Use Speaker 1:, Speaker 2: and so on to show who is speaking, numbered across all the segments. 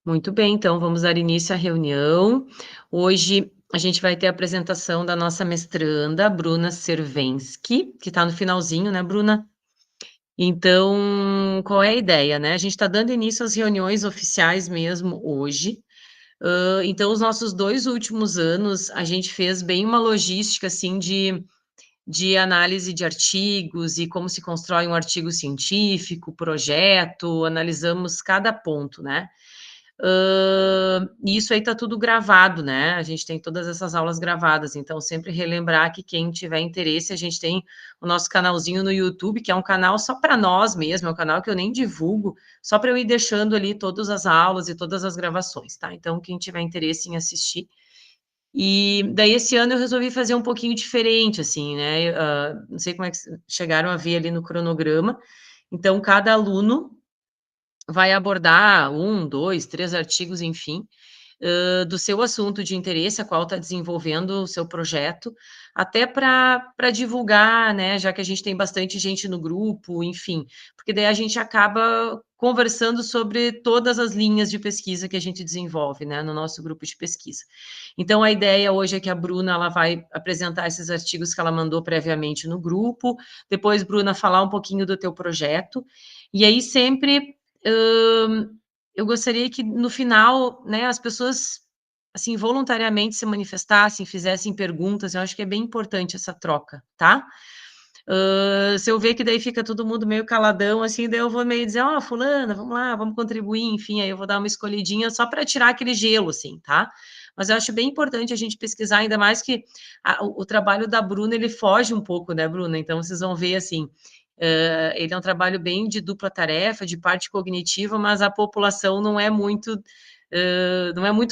Speaker 1: Muito bem, então vamos dar início à reunião. Hoje a gente vai ter a apresentação da nossa mestranda, Bruna Cervensky, que está no finalzinho, né, Bruna? Então, qual é a ideia, né? A gente está dando início às reuniões oficiais mesmo hoje. Então, os nossos 2 últimos anos, a gente fez bem uma logística, assim, de análise de artigos e como se constrói um artigo científico, projeto, analisamos cada ponto, né? E isso aí está tudo gravado, né? A gente tem todas essas aulas gravadas, então sempre relembrar que quem tiver interesse, a gente tem o nosso canalzinho no YouTube, que é um canal só para nós mesmo, é um canal que eu nem divulgo, só para eu ir deixando ali todas as aulas e todas as gravações, tá? Então, quem tiver interesse em assistir. E daí esse ano eu resolvi fazer um pouquinho diferente, assim, né? Não sei como é que chegaram a ver ali no cronograma. Então, cada aluno vai abordar 1, 2, 3 artigos, enfim, do seu assunto de interesse, a qual está desenvolvendo o seu projeto, até para divulgar, né, já que a gente tem bastante gente no grupo, enfim, porque daí a gente acaba conversando sobre todas as linhas de pesquisa que a gente desenvolve, né, no nosso grupo de pesquisa. Então, a ideia hoje é que a Bruna ela vai apresentar esses artigos que ela mandou previamente no grupo, depois, Bruna, falar um pouquinho do teu projeto, e aí sempre eu gostaria que no final, né, as pessoas assim voluntariamente se manifestassem, fizessem perguntas. Eu acho que é bem importante essa troca, tá? Se eu ver que daí fica todo mundo meio caladão, assim, daí eu vou meio dizer, ó, fulana, vamos lá, vamos contribuir, enfim, aí eu vou dar uma escolhidinha só para tirar aquele gelo, assim, tá? Mas eu acho bem importante a gente pesquisar, ainda mais que o trabalho da Bruna, ele foge um pouco, né, Bruna? Então, vocês vão ver, assim, ele é um trabalho bem de dupla tarefa, de parte cognitiva, mas a população não é muito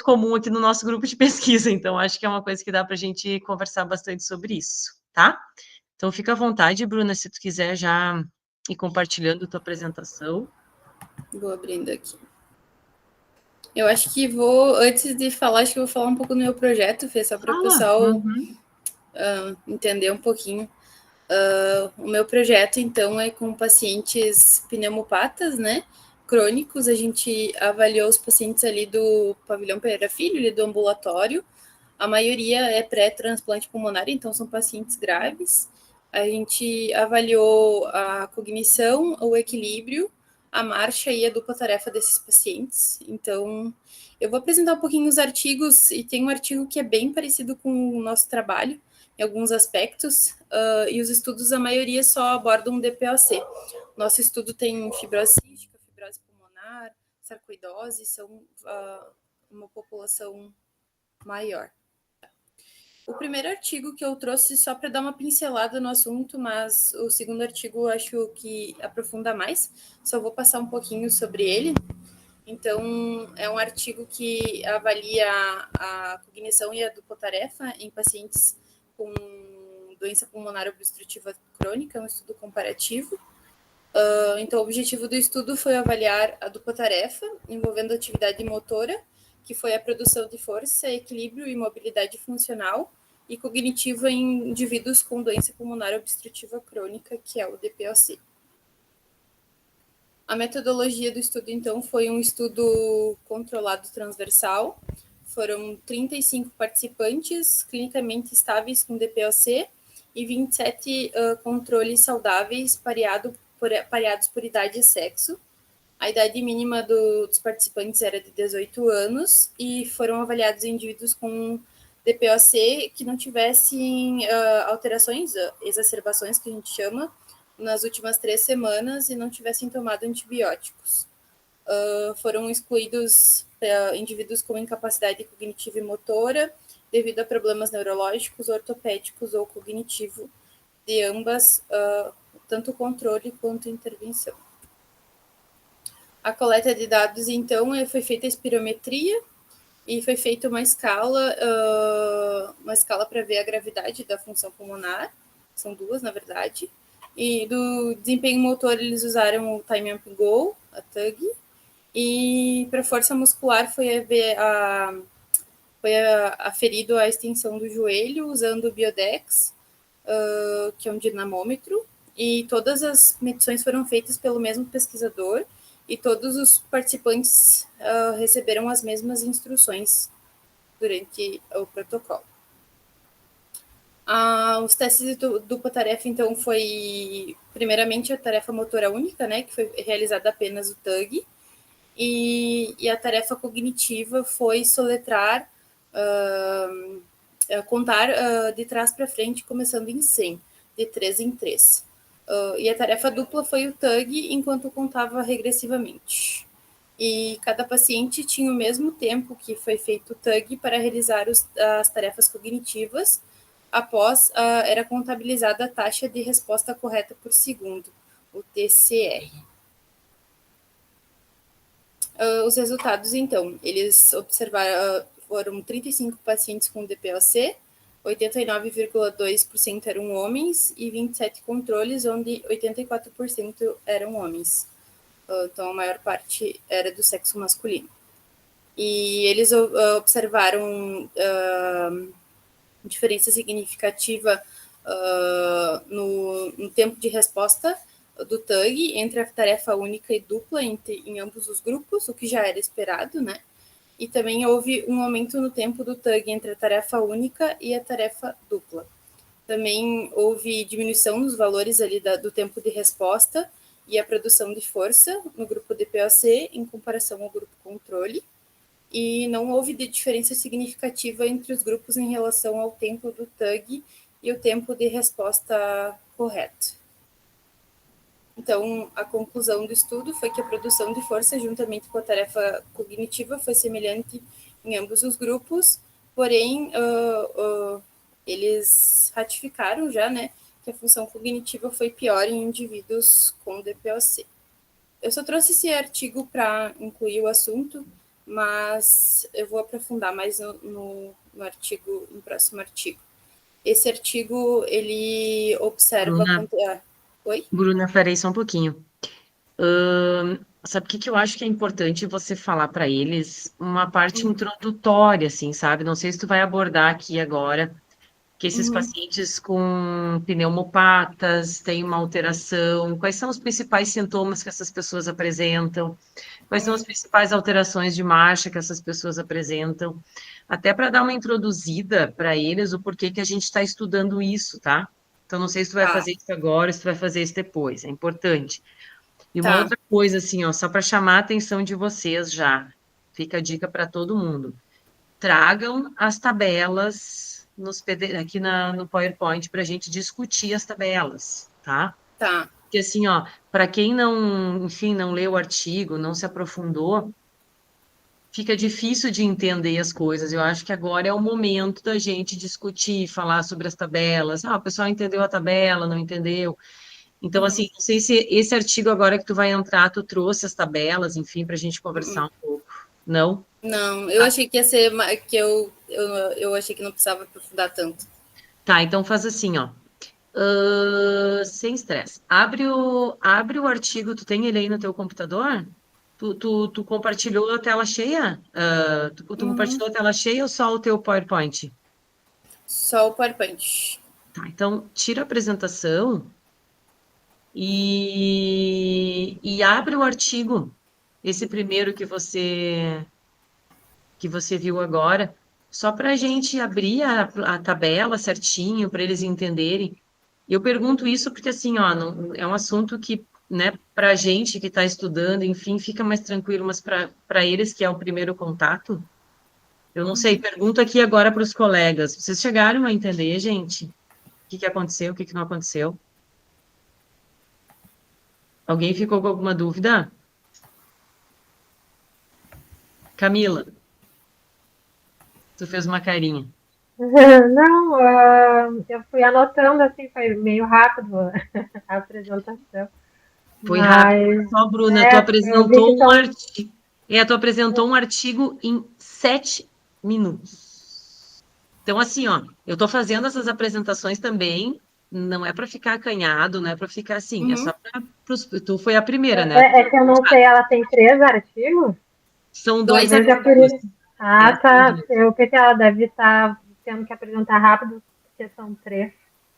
Speaker 1: comum aqui no nosso grupo de pesquisa, então acho que é uma coisa que dá para a gente conversar bastante sobre isso, tá? Então fica à vontade, Bruna, se tu quiser já ir compartilhando tua apresentação.
Speaker 2: Vou abrindo aqui. Eu acho que antes de falar, acho que eu vou falar um pouco do meu projeto, Fê, só para o
Speaker 1: Fala.
Speaker 2: pessoal
Speaker 1: Uhum.
Speaker 2: entender um pouquinho. O meu projeto, então, é com pacientes pneumopatas, né? Crônicos. A gente avaliou os pacientes ali do Pavilhão Pereira Filho, ali do ambulatório. A maioria é pré-transplante pulmonar, então são pacientes graves. A gente avaliou a cognição, o equilíbrio, a marcha e a dupla tarefa desses pacientes. Então, eu vou apresentar um pouquinho os artigos, e tem um artigo que é bem parecido com o nosso trabalho, em alguns aspectos, e os estudos, a maioria só abordam DPOC. Nosso estudo tem fibrose cística, fibrose pulmonar, sarcoidose, são uma população maior. O primeiro artigo que eu trouxe só para dar uma pincelada no assunto, mas o segundo artigo eu acho que aprofunda mais, só vou passar um pouquinho sobre ele. Então, é um artigo que avalia a cognição e a dupla tarefa em pacientes com doença pulmonar obstrutiva crônica, é um estudo comparativo. Então, o objetivo do estudo foi avaliar a dupla tarefa envolvendo atividade motora, que foi a produção de força, equilíbrio e mobilidade funcional, e cognitiva em indivíduos com doença pulmonar obstrutiva crônica, que é o DPOC. A metodologia do estudo, então, foi um estudo controlado transversal. Foram 35 participantes clinicamente estáveis com DPOC e 27 controles saudáveis pareados por idade e sexo. A idade mínima dos participantes era de 18 anos e foram avaliados indivíduos com DPOC que não tivessem alterações, exacerbações, que a gente chama, nas últimas 3 semanas e não tivessem tomado antibióticos. Foram excluídos indivíduos com incapacidade cognitiva e motora devido a problemas neurológicos, ortopédicos ou cognitivo de ambas, tanto controle quanto intervenção. A coleta de dados, então, foi feita a espirometria e foi feita uma escala para ver a gravidade da função pulmonar, são 2, na verdade, e do desempenho motor eles usaram o Time Up Go, a TUG, e para força muscular foi aferido a extensão do joelho usando o Biodex, que é um dinamômetro, e todas as medições foram feitas pelo mesmo pesquisador e todos os participantes receberam as mesmas instruções durante o protocolo. Os testes de dupla tarefa, então, foi primeiramente a tarefa motora única, né, que foi realizada apenas o TUG, e a tarefa cognitiva foi soletrar, contar de trás para frente, começando em 100, de 3 em 3. E a tarefa dupla foi o TUG, enquanto contava regressivamente. E cada paciente tinha o mesmo tempo que foi feito o TUG para realizar as tarefas cognitivas. Após, era contabilizada a taxa de resposta correta por segundo, o TCR. Os resultados, então, eles observaram, foram 35 pacientes com DPOC, 89,2% eram homens e 27 controles, onde 84% eram homens. Então, a maior parte era do sexo masculino. E eles observaram diferença significativa no tempo de resposta do TUG entre a tarefa única e dupla em ambos os grupos, o que já era esperado, né? E também houve um aumento no tempo do TUG entre a tarefa única e a tarefa dupla. Também houve diminuição nos valores ali do tempo de resposta e a produção de força no grupo DPOC em comparação ao grupo controle. E não houve diferença significativa entre os grupos em relação ao tempo do TUG e o tempo de resposta correto. Então, a conclusão do estudo foi que a produção de força, juntamente com a tarefa cognitiva, foi semelhante em ambos os grupos, porém, eles ratificaram já, né, que a função cognitiva foi pior em indivíduos com DPOC. Eu só trouxe esse artigo para incluir o assunto, mas eu vou aprofundar mais no próximo artigo. Esse artigo, ele observa...
Speaker 1: Oi? Bruna, peraí só um pouquinho. Sabe o que eu acho que é importante você falar para eles? Uma parte introdutória, assim, sabe? Não sei se tu vai abordar aqui agora, que esses pacientes com pneumopatas têm uma alteração, quais são os principais sintomas que essas pessoas apresentam, quais são as principais alterações de marcha que essas pessoas apresentam, até para dar uma introduzida para eles o porquê que a gente está estudando isso, tá? Então, não sei se tu vai fazer isso agora, se tu vai fazer isso depois, é importante. E uma outra coisa, assim, ó, só para chamar a atenção de vocês já, fica a dica para todo mundo. Tragam as tabelas aqui no PowerPoint para a gente discutir as tabelas, tá?
Speaker 2: Tá.
Speaker 1: Porque assim, ó, para quem não, enfim, não leu o artigo, não se aprofundou, fica difícil de entender as coisas. Eu acho que agora é o momento da gente discutir, falar sobre as tabelas. O pessoal entendeu a tabela, não entendeu? Então, assim, não sei se esse artigo agora que tu vai entrar, tu trouxe as tabelas, enfim, para a gente conversar um pouco. Não?
Speaker 2: Não, eu achei que ia ser que eu achei que não precisava aprofundar tanto.
Speaker 1: Tá, então faz assim, ó. Sem estresse. Abre o artigo, tu tem ele aí no teu computador? Tu compartilhou a tela cheia? Tu compartilhou a tela cheia ou só o teu PowerPoint?
Speaker 2: Só o PowerPoint.
Speaker 1: Tá, então tira a apresentação e abre o artigo. Esse primeiro que você viu agora, só para a gente abrir a tabela certinho, para eles entenderem. Eu pergunto isso porque, assim, ó, é um assunto que, né, para a gente que está estudando, enfim, fica mais tranquilo, mas para eles, que é o primeiro contato, eu não sei. Pergunto aqui agora para os colegas. Vocês chegaram a entender, gente? O que aconteceu, o que não aconteceu? Alguém ficou com alguma dúvida? Camila, tu fez uma carinha.
Speaker 3: Não, eu fui anotando, assim, foi meio rápido a apresentação.
Speaker 1: Foi rápido. Só, Bruna, tu apresentou um artigo. Tu apresentou um artigo em 7 minutos. Então, assim, ó, eu tô fazendo essas apresentações também, não é para ficar acanhado, não é para ficar assim, é só para... Tu foi a primeira, né?
Speaker 3: É que eu não sei, ela tem 3 artigos?
Speaker 1: São 2 artigos.
Speaker 3: Tá. Eu pensei que ela deve estar tendo que apresentar rápido, porque são 3.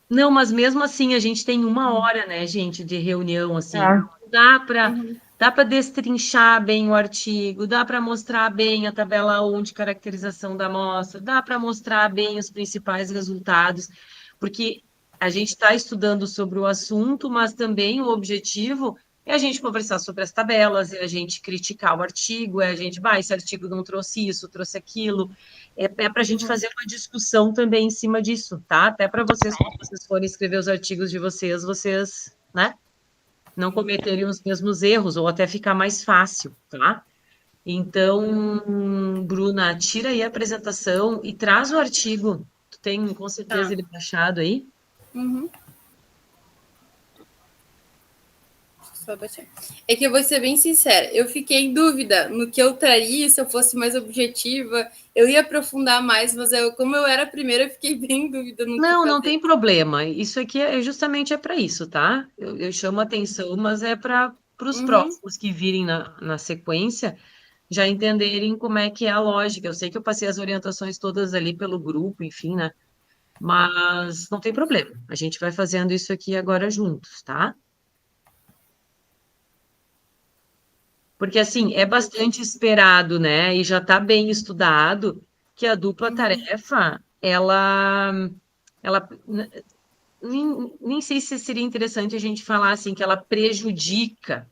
Speaker 1: Não, mas mesmo assim, a gente tem 1 hora, né, gente, de reunião, assim. Não dá para Dá para destrinchar bem o artigo, dá para mostrar bem a tabela 1 de caracterização da amostra, dá para mostrar bem os principais resultados, porque a gente está estudando sobre o assunto, mas também o objetivo é a gente conversar sobre as tabelas, é a gente criticar o artigo, é a gente, esse artigo não trouxe isso, trouxe aquilo, é para a gente fazer uma discussão também em cima disso, tá? Até para vocês, quando vocês forem escrever os artigos de vocês, né? Não cometerem os mesmos erros, ou até ficar mais fácil, tá? Então, Bruna, tira aí a apresentação e traz o artigo. Tu tem, com certeza, ele baixado aí?
Speaker 2: Uhum. Só baixar. É que eu vou ser bem sincera, eu fiquei em dúvida no que eu traria, se eu fosse mais objetiva, eu ia aprofundar mais, mas como eu era a primeira, eu fiquei bem em dúvida no que fazer.
Speaker 1: Não tem problema. Isso aqui justamente para isso, tá? Eu chamo atenção, mas é para os próximos que virem na sequência já entenderem como é que é a lógica. Eu sei que eu passei as orientações todas ali pelo grupo, enfim, né? Mas não tem problema. A gente vai fazendo isso aqui agora juntos, tá? Porque, assim, é bastante esperado, né? E já está bem estudado que a dupla tarefa, ela nem sei se seria interessante a gente falar assim que ela prejudica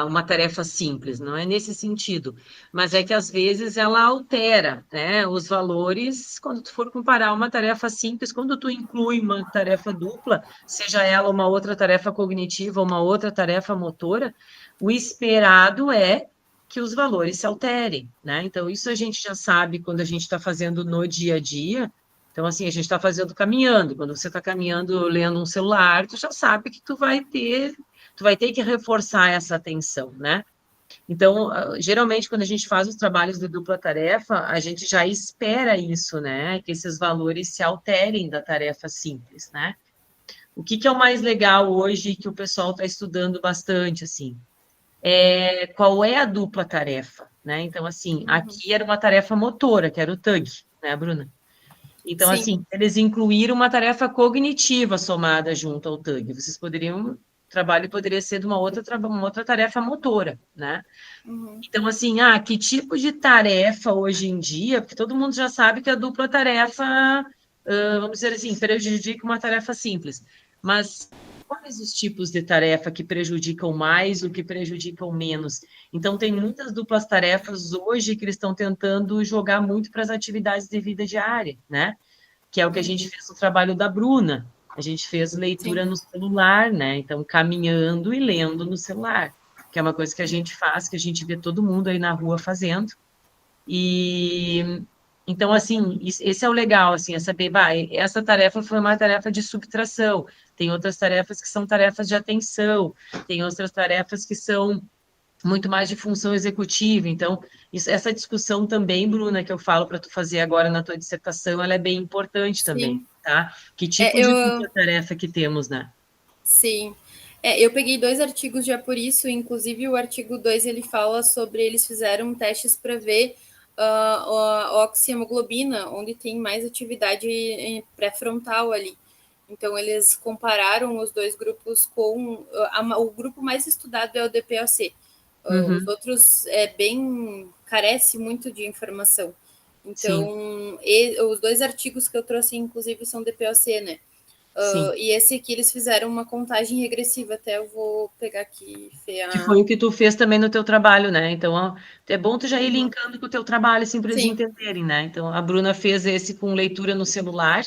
Speaker 1: uma tarefa simples, não é nesse sentido, mas é que às vezes ela altera, né, os valores quando tu for comparar uma tarefa simples, quando tu inclui uma tarefa dupla, seja ela uma outra tarefa cognitiva ou uma outra tarefa motora, o esperado é que os valores se alterem, né? Então, isso a gente já sabe quando a gente está fazendo no dia a dia. Então, assim, a gente está fazendo caminhando. Quando você está caminhando, lendo um celular, tu já sabe que tu vai ter que reforçar essa atenção, né? Então, geralmente, quando a gente faz os trabalhos de dupla tarefa, a gente já espera isso, né? Que esses valores se alterem da tarefa simples, né? O que é o mais legal hoje que o pessoal está estudando bastante, assim? Qual é a dupla tarefa, né? Então, assim, aqui era uma tarefa motora, que era o TUG, né, Bruna? Então,
Speaker 2: Sim.
Speaker 1: assim, eles incluíram uma tarefa cognitiva somada junto ao TUG. Vocês poderiam, o trabalho poderia ser de uma outra tarefa motora, né? Então, assim, que tipo de tarefa hoje em dia, porque todo mundo já sabe que a dupla tarefa, vamos dizer assim, prejudica uma tarefa simples, mas quais os tipos de tarefa que prejudicam mais ou que prejudicam menos? Então, tem muitas duplas tarefas hoje que eles estão tentando jogar muito para as atividades de vida diária, né? Que é o que a gente fez no trabalho da Bruna. A gente fez leitura no celular, né? Então, caminhando e lendo no celular, que é uma coisa que a gente faz, que a gente vê todo mundo aí na rua fazendo. E então, assim, esse é o legal, assim, é saber, essa tarefa foi uma tarefa de subtração, tem outras tarefas que são tarefas de atenção, tem outras tarefas que são muito mais de função executiva. Então, essa discussão também, Bruna, que eu falo para tu fazer agora na tua dissertação, ela é bem importante também, tá? Que tipo de dupla tarefa que temos, né?
Speaker 2: Sim. Eu peguei 2 artigos já por isso, inclusive o artigo 2 ele fala sobre, eles fizeram testes para ver a oxihemoglobina, onde tem mais atividade pré-frontal ali. Então, eles compararam os 2 grupos com... o grupo mais estudado é o DPOC. Os outros carece muito de informação. Então, os 2 artigos que eu trouxe, inclusive, são DPOC, né? E esse aqui eles fizeram uma contagem regressiva, até eu vou pegar aqui, Fê.
Speaker 1: Que foi o que tu fez também no teu trabalho, né? Então, é bom tu já ir linkando com o teu trabalho, assim, para eles entenderem, né? Então, a Bruna fez esse com leitura no celular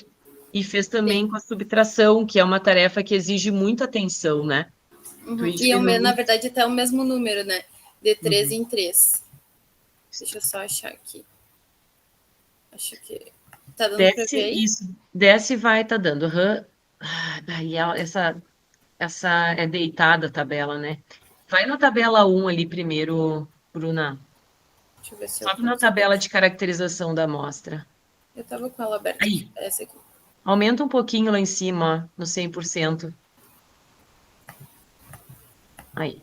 Speaker 1: e fez também com a subtração, que é uma tarefa que exige muita atenção, né?
Speaker 2: E na verdade até o mesmo número, né? De 3 em 3. Deixa eu só achar aqui. Acho que tá dando para ver aí?
Speaker 1: Isso, desce e vai, tá dando. Essa é deitada a tabela, né? Vai na tabela 1 ali primeiro, Bruna.
Speaker 2: Deixa eu ver se
Speaker 1: Sobe na tabela de caracterização da amostra.
Speaker 2: Eu tava com ela aberta.
Speaker 1: Aí.
Speaker 2: Essa aqui.
Speaker 1: Aumenta um pouquinho lá em cima, no 100%. Aí.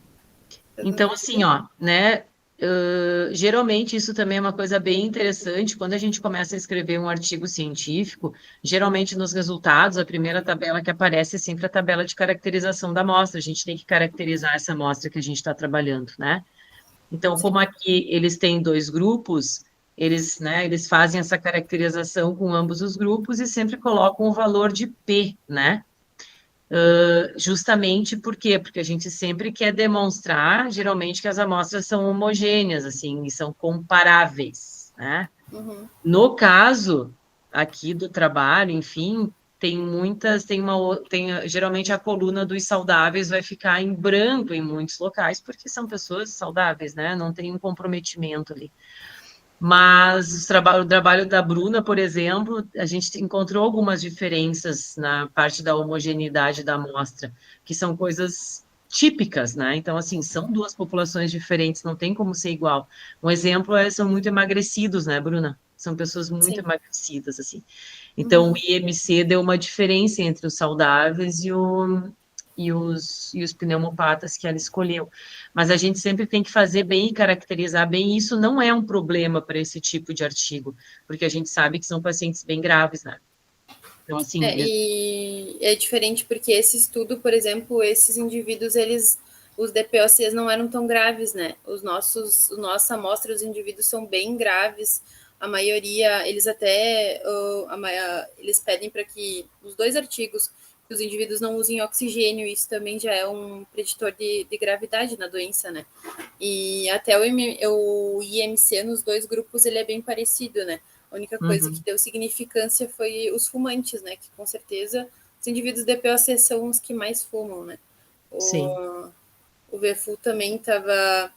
Speaker 1: Então, assim, ó, né? Geralmente, isso também é uma coisa bem interessante. Quando a gente começa a escrever um artigo científico, geralmente nos resultados, a primeira tabela que aparece é sempre a tabela de caracterização da amostra. A gente tem que caracterizar essa amostra que a gente está trabalhando, né? Então, como aqui eles têm dois grupos, eles, né, eles fazem essa caracterização com ambos os grupos e sempre colocam o valor de P, né? Justamente por quê? Porque a gente sempre quer demonstrar, geralmente, que as amostras são homogêneas, assim, e são comparáveis, né?
Speaker 2: Uhum.
Speaker 1: No caso aqui do trabalho, enfim, geralmente a coluna dos saudáveis vai ficar em branco em muitos locais, porque são pessoas saudáveis, né? Não tem um comprometimento ali. Mas o trabalho da Bruna, por exemplo, a gente encontrou algumas diferenças na parte da homogeneidade da amostra, que são coisas típicas, né? Então, assim, são duas populações diferentes, não tem como ser igual. Um exemplo são muito emagrecidos, né, Bruna? São pessoas muito
Speaker 2: Sim.
Speaker 1: emagrecidas, assim. Então, o IMC deu uma diferença entre os saudáveis e os pneumopatas que ela escolheu. Mas a gente sempre tem que fazer bem e caracterizar bem. Isso não é um problema para esse tipo de artigo, porque a gente sabe que são pacientes bem graves, né? Então, assim,
Speaker 2: E é diferente porque esse estudo, por exemplo, esses indivíduos, os DPOCs não eram tão graves, né? Nossa amostra, os indivíduos são bem graves. A maioria, eles até, eles pedem para que os 2 artigos, que os indivíduos não usem oxigênio, isso também já é um preditor de gravidade na doença, né? E até o IMC nos 2 grupos, ele é bem parecido, né? A única coisa que deu significância foi os fumantes, né? Que com certeza os indivíduos DPOC são os que mais fumam, né?
Speaker 1: sim.
Speaker 2: O VFU também estava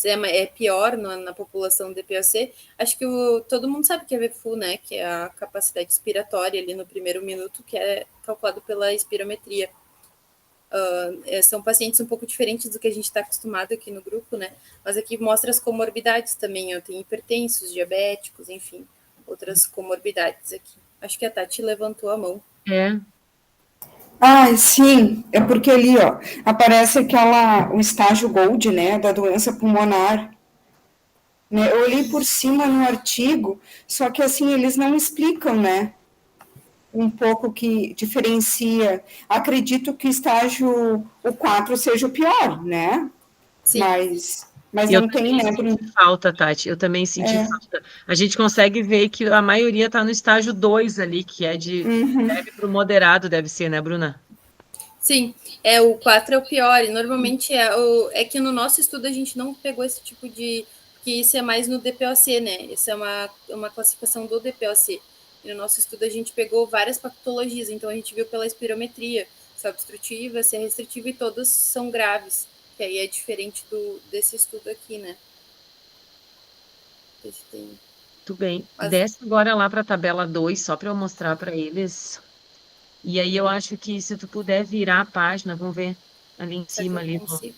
Speaker 2: é pior na população DPOC. Acho que todo mundo sabe que é VFU, né? Que é a capacidade expiratória ali no primeiro minuto, que é calculado pela espirometria. São pacientes um pouco diferentes do que a gente está acostumado aqui no grupo, né? Mas aqui mostra as comorbidades também. Eu tenho hipertensos, diabéticos, enfim, outras comorbidades aqui. Acho que a Tati levantou a mão.
Speaker 1: É.
Speaker 4: Ah, sim, é porque ali, ó, aparece o estágio Gold, né, da doença pulmonar. Né? Eu olhei por cima no artigo, só que assim, eles não explicam, né, um pouco que diferencia. Acredito que o 4 seja o pior, né?
Speaker 2: Sim.
Speaker 4: Mas
Speaker 1: Eu
Speaker 4: não tem,
Speaker 1: também
Speaker 4: né?
Speaker 1: senti falta, Tati. Eu também senti falta. A gente consegue ver que a maioria está no estágio 2 ali, que é de leve para o moderado, deve ser, né, Bruna?
Speaker 2: Sim, o 4 é o pior, e normalmente é que no nosso estudo a gente não pegou esse tipo de. Porque isso é mais no DPOC, né? Isso é uma classificação do DPOC. E no nosso estudo a gente pegou várias patologias, então a gente viu pela espirometria, se é obstrutiva, se é restritiva, e todas são graves, que aí é diferente desse estudo aqui, né?
Speaker 1: Muito bem. Desce agora lá para a tabela 2, só para eu mostrar para eles. E aí eu acho que se tu puder virar a página, vamos ver ali em
Speaker 2: Será que
Speaker 1: cima
Speaker 2: eu
Speaker 1: ali no...
Speaker 2: consigo?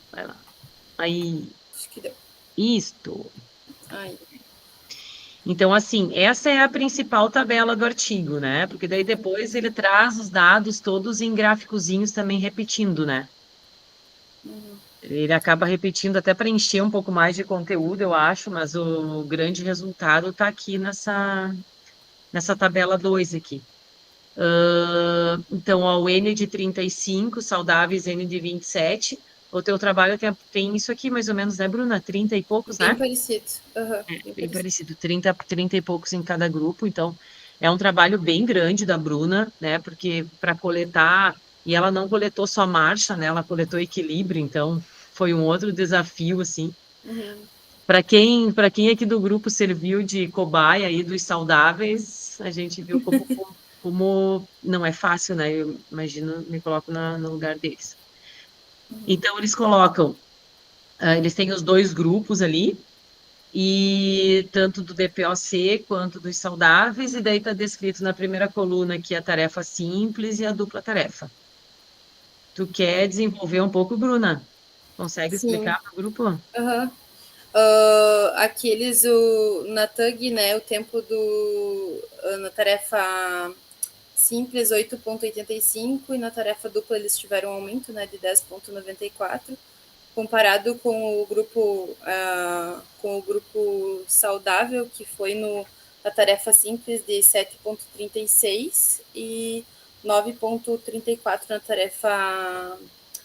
Speaker 1: Vai lá. Aí,
Speaker 2: Acho que deu.
Speaker 1: isto.
Speaker 2: Ai.
Speaker 1: Então, assim, essa é a principal tabela do artigo, né? Porque daí depois ele traz os dados todos em gráficozinhos também repetindo, né? Ele acaba repetindo até para encher um pouco mais de conteúdo, eu acho, mas o grande resultado está aqui nessa tabela 2 aqui. Então, ó, o N de 35, saudáveis N de 27. O teu trabalho tem isso aqui, mais ou menos, né, Bruna? 30 e poucos,
Speaker 2: Bem
Speaker 1: né?
Speaker 2: parecido.
Speaker 1: Bem parecido, 30 e poucos em cada grupo. Então, é um trabalho bem grande da Bruna, né? Porque para coletar, e ela não coletou só marcha, né? Ela coletou equilíbrio, então foi um outro desafio, assim. Para quem aqui do grupo serviu de cobaia aí dos saudáveis, a gente viu como não é fácil, né? Eu imagino, me coloco no lugar deles. Então, eles têm os dois grupos ali, e tanto do DPOC quanto dos saudáveis, e daí está descrito na primeira coluna aqui a tarefa simples e a dupla tarefa. Tu quer desenvolver um pouco, Bruna? Consegue
Speaker 2: Sim.
Speaker 1: explicar para o grupo?
Speaker 2: Na TUG, né, o tempo na tarefa simples 8,85 e na tarefa dupla eles tiveram um aumento, né, de 10,94. comparado com o grupo saudável, que foi na tarefa simples de 7,36 e 9,34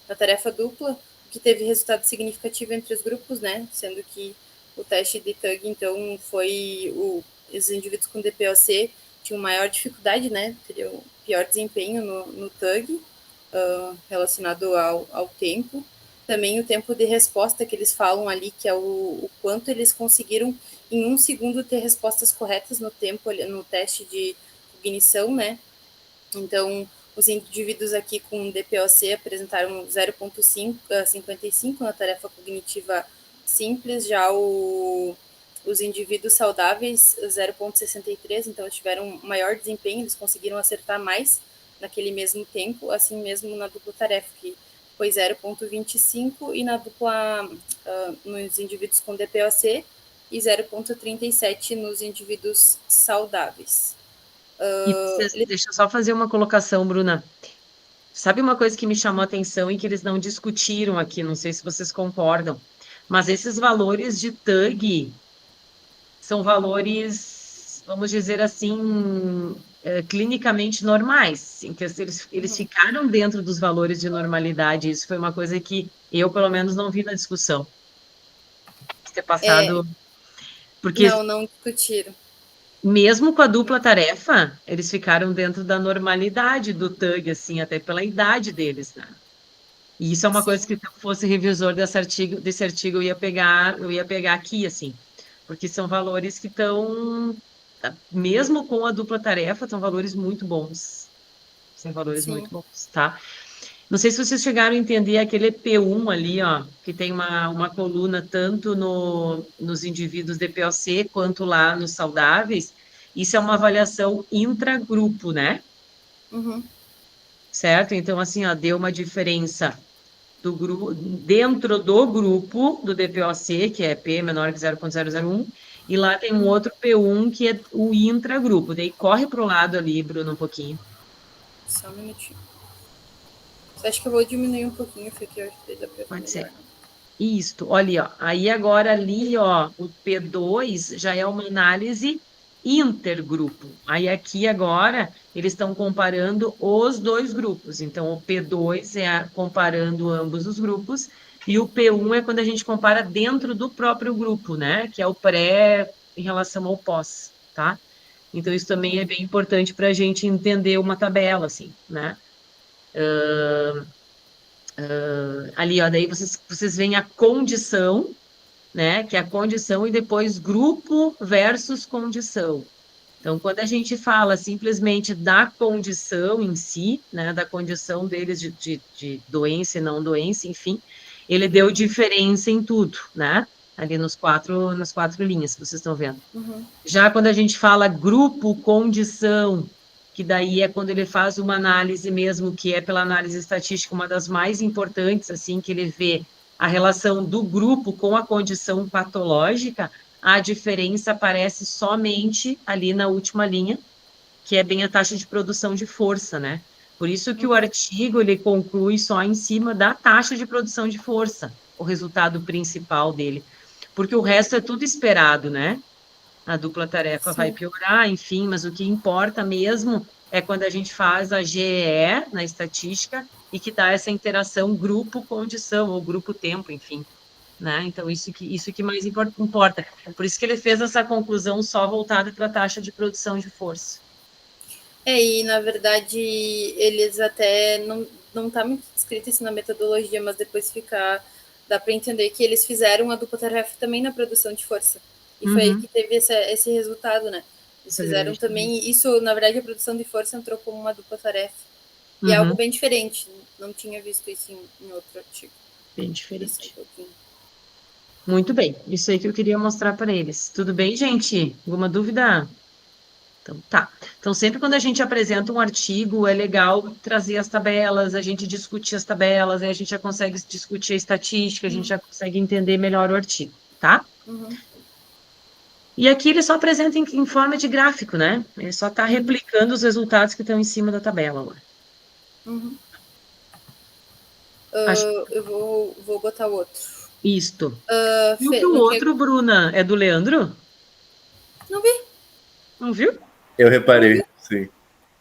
Speaker 2: na tarefa dupla, que teve resultado significativo entre os grupos, né? Sendo que o teste de TUG, então, foi os indivíduos com DPOC tinham maior dificuldade, né? Teriam pior desempenho no TUG, relacionado ao tempo. Também o tempo de resposta que eles falam ali, que é o quanto eles conseguiram em 1 segundo ter respostas corretas no teste de cognição, né? Então, os indivíduos aqui com DPOC apresentaram 0,55 na tarefa cognitiva simples, já os indivíduos saudáveis 0,63, então eles tiveram maior desempenho, eles conseguiram acertar mais naquele mesmo tempo, assim mesmo na dupla tarefa, que foi 0,25 e na dupla nos indivíduos com DPOC e 0,37 nos indivíduos saudáveis.
Speaker 1: Deixa eu só fazer uma colocação, Bruna. Sabe uma coisa que me chamou a atenção e que eles não discutiram aqui, não sei se vocês concordam, mas esses valores de TUG são valores, vamos dizer assim, clinicamente normais, em que eles ficaram dentro dos valores de normalidade. Isso foi uma coisa que eu, pelo menos, não vi na discussão. Ter passado... Porque
Speaker 2: não discutiram.
Speaker 1: mesmo com a dupla tarefa, eles ficaram dentro da normalidade do TUG, assim, até pela idade deles, né? E isso é uma coisa que, se eu fosse revisor desse artigo, eu ia pegar aqui, assim, porque são valores que estão, mesmo com a dupla tarefa, são valores muito bons. São valores muito bons, tá? Não sei se vocês chegaram a entender aquele P1 ali, ó, que tem uma coluna tanto nos indivíduos DPOC quanto lá nos saudáveis. Isso é uma avaliação intragrupo, né?
Speaker 2: Uhum.
Speaker 1: Certo? Então, assim, ó, deu uma diferença do grupo, dentro do grupo do DPOC, que é P menor que 0,001, e lá tem um outro P1 que é o intragrupo. Daí corre para o lado ali, Bruno, um pouquinho.
Speaker 2: Só um minutinho. Você acha que eu vou diminuir um pouquinho, porque eu acho que dá para ver.
Speaker 1: Pode ser. Isto, olha, ó. Aí agora ali, ó, o P2 já é uma análise intergrupo. Aí aqui agora eles estão comparando os dois grupos. Então o P2 é comparando ambos os grupos e o P1 é quando a gente compara dentro do próprio grupo, né? Que é o pré em relação ao pós, tá? Então isso também é bem importante para a gente entender uma tabela, assim, né? Ali, ó, daí vocês veem a condição, né? Que é a condição e depois grupo versus condição. Então, quando a gente fala simplesmente da condição em si, né? Da condição deles de doença e não doença, enfim, ele deu diferença em tudo, né? Ali nas quatro linhas que vocês estão vendo.
Speaker 2: Uhum.
Speaker 1: Já quando a gente fala grupo condição, que daí é quando ele faz uma análise mesmo, que é pela análise estatística, uma das mais importantes, assim, que ele vê a relação do grupo com a condição patológica, a diferença aparece somente ali na última linha, que é bem a taxa de produção de força, né? Por isso que o artigo, ele conclui só em cima da taxa de produção de força, o resultado principal dele. Porque o resto é tudo esperado, né? A dupla tarefa vai piorar, enfim, mas o que importa mesmo é quando a gente faz a GEE na estatística e que dá essa interação grupo-condição ou grupo-tempo, enfim, né? Então, isso que mais importa. Por isso que ele fez essa conclusão só voltada para a taxa de produção de força.
Speaker 2: E na verdade, eles até não tá muito escrito isso na metodologia, mas depois dá para entender que eles fizeram a dupla tarefa também na produção de força. E foi aí que teve esse resultado, né? Eles fizeram também isso, na verdade, a produção de força entrou como uma dupla tarefa. E é algo bem diferente. Não tinha visto isso em outro artigo.
Speaker 1: Bem diferente. Muito bem. Isso aí que eu queria mostrar para eles. Tudo bem, gente? Alguma dúvida? Então, tá. Então, sempre quando a gente apresenta um artigo, é legal trazer as tabelas, a gente discutir as tabelas, aí a gente já consegue discutir a estatística, a gente já consegue entender melhor o artigo, tá? E aqui ele só apresenta em forma de gráfico, né? Ele só está replicando os resultados que estão em cima da tabela lá.
Speaker 2: Eu vou botar o outro.
Speaker 1: Isto. E o outro, Bruna, é do Leandro?
Speaker 2: Não vi.
Speaker 1: Não viu?
Speaker 5: Eu reparei, sim.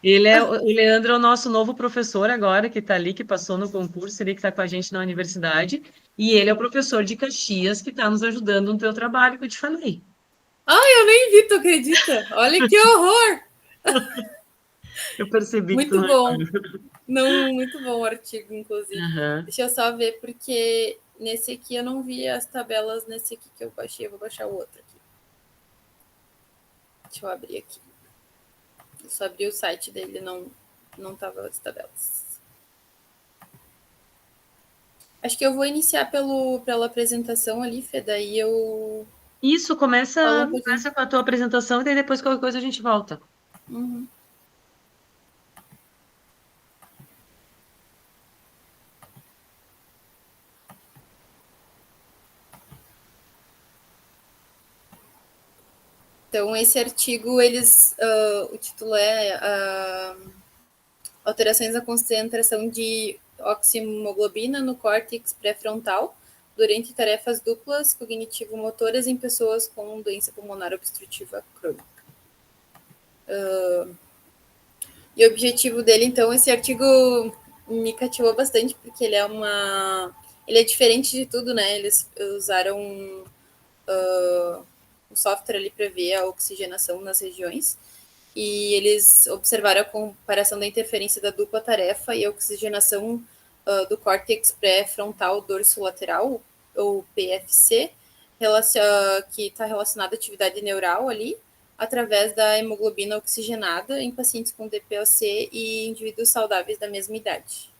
Speaker 1: O Leandro é o nosso novo professor agora, que está ali, que passou no concurso, ele que está com a gente na universidade, e ele é o professor de Caxias que está nos ajudando no teu trabalho, que eu te falei.
Speaker 2: Eu nem vi, tu acredita? Olha que horror!
Speaker 1: Eu percebi
Speaker 2: muito
Speaker 1: que tu
Speaker 2: bom. Não, muito bom o artigo, inclusive.
Speaker 1: Uhum.
Speaker 2: Deixa eu só ver, porque nesse aqui eu não vi as tabelas nesse aqui que eu baixei. Eu vou baixar o outro aqui. Deixa eu abrir aqui. Eu só abri o site dele, não tava as tabelas. Acho que eu vou iniciar pela apresentação ali, Fê, daí eu...
Speaker 1: Isso, começa com a tua apresentação e daí depois qualquer coisa a gente volta.
Speaker 2: Uhum. Então, esse artigo, o título é Alterações na concentração de oxihemoglobina no córtex pré-frontal durante tarefas duplas cognitivo-motoras em pessoas com doença pulmonar obstrutiva crônica. E o objetivo dele, então, esse artigo me cativou bastante, porque ele é diferente de tudo, né? Eles usaram um software ali para ver a oxigenação nas regiões, e eles observaram a comparação da interferência da dupla tarefa e a oxigenação do córtex pré-frontal dorso-lateral, ou PFC, que está relacionado à atividade neural ali, através da hemoglobina oxigenada em pacientes com DPOC e indivíduos saudáveis da mesma idade.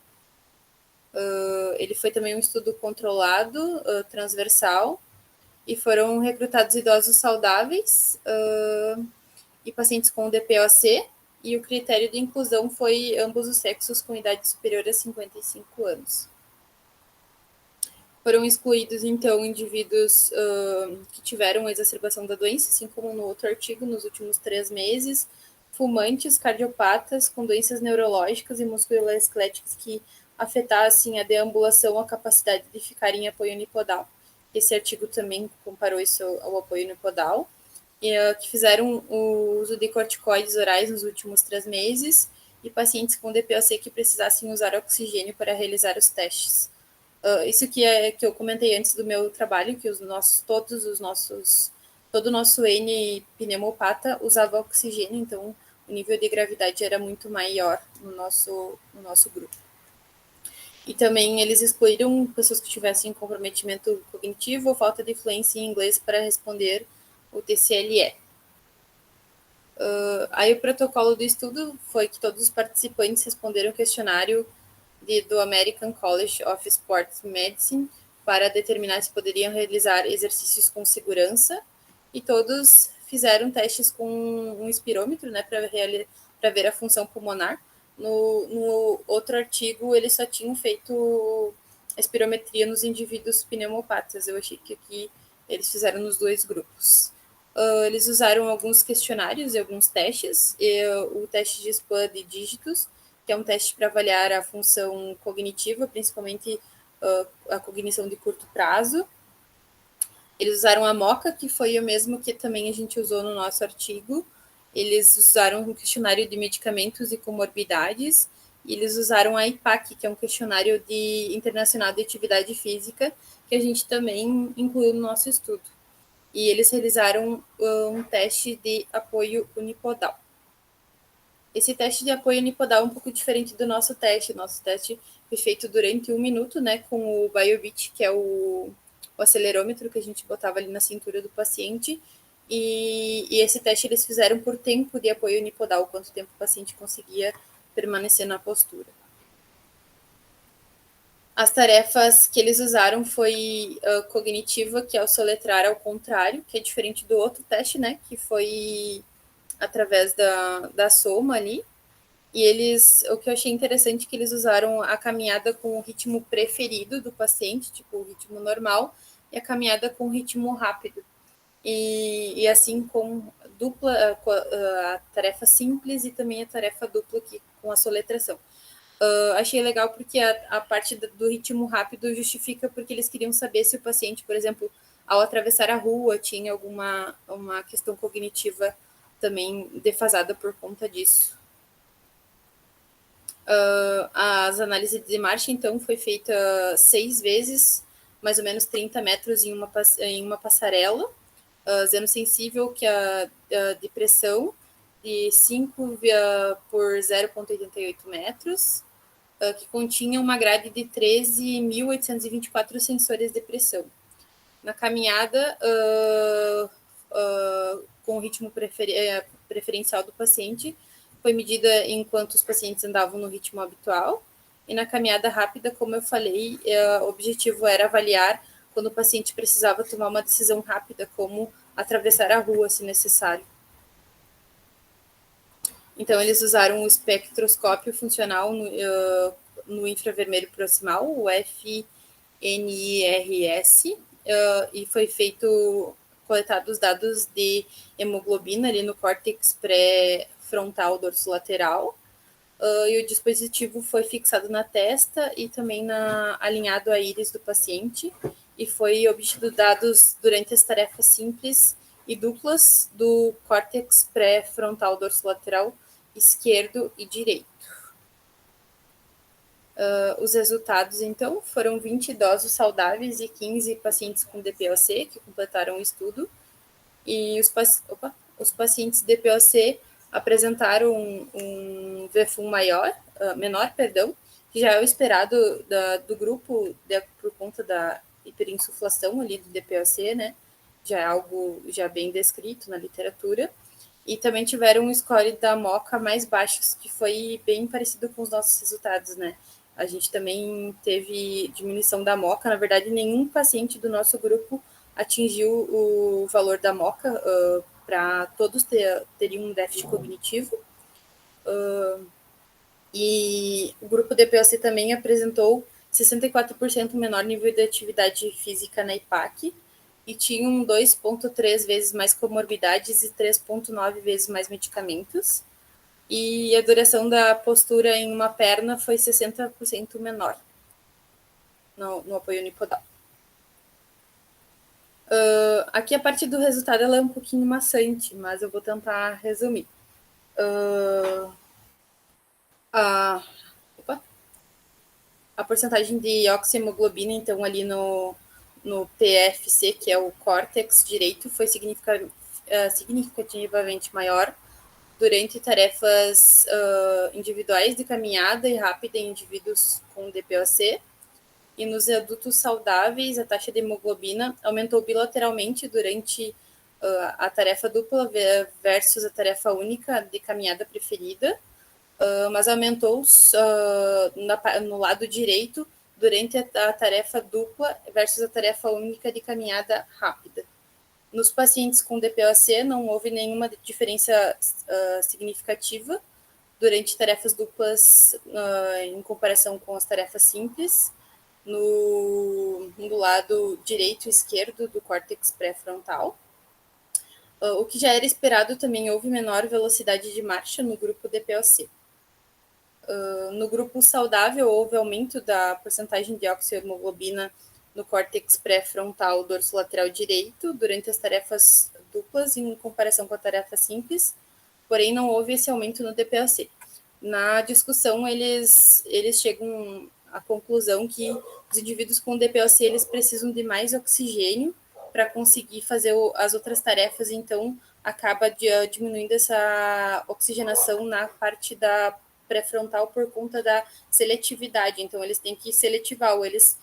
Speaker 2: Ele foi também um estudo controlado, transversal, e foram recrutados idosos saudáveis e pacientes com DPOC, e o critério de inclusão foi ambos os sexos com idade superior a 55 anos. Foram excluídos, então, indivíduos que tiveram exacerbação da doença, assim como no outro artigo, nos últimos 3 meses, fumantes, cardiopatas, com doenças neurológicas e musculoesqueléticas que afetassem a deambulação, a capacidade de ficar em apoio unipodal. Esse artigo também comparou isso ao apoio unipodal, que fizeram o uso de corticoides orais nos últimos 3 meses, e pacientes com DPOC que precisassem usar oxigênio para realizar os testes. Isso que eu comentei antes do meu trabalho, que todo o nosso N pneumopata usava oxigênio, então o nível de gravidade era muito maior no nosso grupo. E também eles excluíram pessoas que tivessem comprometimento cognitivo ou falta de fluência em inglês para responder o TCLE. Aí o protocolo do estudo foi que todos os participantes responderam o questionário do American College of Sports Medicine para determinar se poderiam realizar exercícios com segurança, e todos fizeram testes com um espirômetro, né, para ver a função pulmonar. No outro artigo, eles só tinham feito a espirometria nos indivíduos pneumopatas. Eu achei que aqui eles fizeram nos 2 grupos. Eles usaram alguns questionários e alguns testes, o teste de SPAN de dígitos, que é um teste para avaliar a função cognitiva, principalmente a cognição de curto prazo. Eles usaram a MOCA, que foi o mesmo que também a gente usou no nosso artigo. Eles usaram um questionário de medicamentos e comorbidades, e eles usaram a IPAC, que é um questionário internacional de atividade física, que a gente também incluiu no nosso estudo. E eles realizaram um teste de apoio unipodal. Esse teste de apoio unipodal é um pouco diferente do nosso teste. Nosso teste foi feito durante 1 minuto, né, com o BioBeat, que é o acelerômetro que a gente botava ali na cintura do paciente. E esse teste eles fizeram por tempo de apoio unipodal, quanto tempo o paciente conseguia permanecer na postura. As tarefas que eles usaram foi cognitiva, que é o soletrar ao contrário, que é diferente do outro teste, né, que foi através da soma ali. E o que eu achei interessante é que eles usaram a caminhada com o ritmo preferido do paciente, tipo o ritmo normal, e a caminhada com o ritmo rápido. E assim com a tarefa simples e também a tarefa dupla aqui, com a soletração. Achei legal porque a parte do ritmo rápido justifica porque eles queriam saber se o paciente, por exemplo, ao atravessar a rua, tinha uma questão cognitiva também defasada por conta disso. As análises de marcha, então, foi feita 6 vezes, mais ou menos 30 metros em uma passarela, zero sensível, que a depressão de 5 por 0,88 metros, que continha uma grade de 13.824 sensores de pressão. Na caminhada, com o ritmo preferencial do paciente, foi medida enquanto os pacientes andavam no ritmo habitual. E na caminhada rápida, como eu falei, o objetivo era avaliar quando o paciente precisava tomar uma decisão rápida, como atravessar a rua, se necessário. Então, eles usaram o espectroscópio funcional no infravermelho proximal, o FNIRS, e foi coletados os dados de hemoglobina ali no córtex pré-frontal dorsolateral, e o dispositivo foi fixado na testa e também alinhado à íris do paciente, e foi obtido dados durante as tarefas simples e duplas do córtex pré-frontal dorsolateral esquerdo e direito. Os resultados, então, foram 20 idosos saudáveis e 15 pacientes com DPOC que completaram o estudo, e os pacientes DPOC apresentaram um VFU menor, que já é o esperado do grupo por conta da hiperinsuflação ali do DPOC, né? Já é algo já bem descrito na literatura. E também tiveram um score da MoCA mais baixo, que foi bem parecido com os nossos resultados, né? A gente também teve diminuição da MoCA. Na verdade, nenhum paciente do nosso grupo atingiu o valor da MoCA, para todos teriam um déficit cognitivo. E o grupo DPOC também apresentou 64% menor nível de atividade física na IPAC, e tinham 2,3 vezes mais comorbidades e 3,9 vezes mais medicamentos. E a duração da postura em uma perna foi 60% menor no apoio unipodal. Aqui a parte do resultado ela é um pouquinho maçante, mas eu vou tentar resumir. A porcentagem de oxihemoglobina, então, ali no PFC, que é o córtex direito, foi significativamente maior durante tarefas individuais de caminhada e rápida em indivíduos com DPOC. E nos adultos saudáveis, a taxa de hemoglobina aumentou bilateralmente durante a tarefa dupla versus a tarefa única de caminhada preferida, mas aumentou no lado direito durante a tarefa dupla versus a tarefa única de caminhada rápida. Nos pacientes com DPOC não houve nenhuma diferença significativa durante tarefas duplas em comparação com as tarefas simples, no lado direito e esquerdo do córtex pré-frontal. O que já era esperado, também houve menor velocidade de marcha no grupo DPOC. No grupo saudável, houve aumento da porcentagem de oxihemoglobina no córtex pré-frontal dorsolateral direito durante as tarefas duplas em comparação com a tarefa simples, porém não houve esse aumento no DPOC. Na discussão, eles chegam à conclusão que os indivíduos com DPOC eles precisam de mais oxigênio para conseguir fazer as outras tarefas, então acaba diminuindo essa oxigenação na parte da pré-frontal por conta da seletividade. Então, eles têm que seletivar, ou eles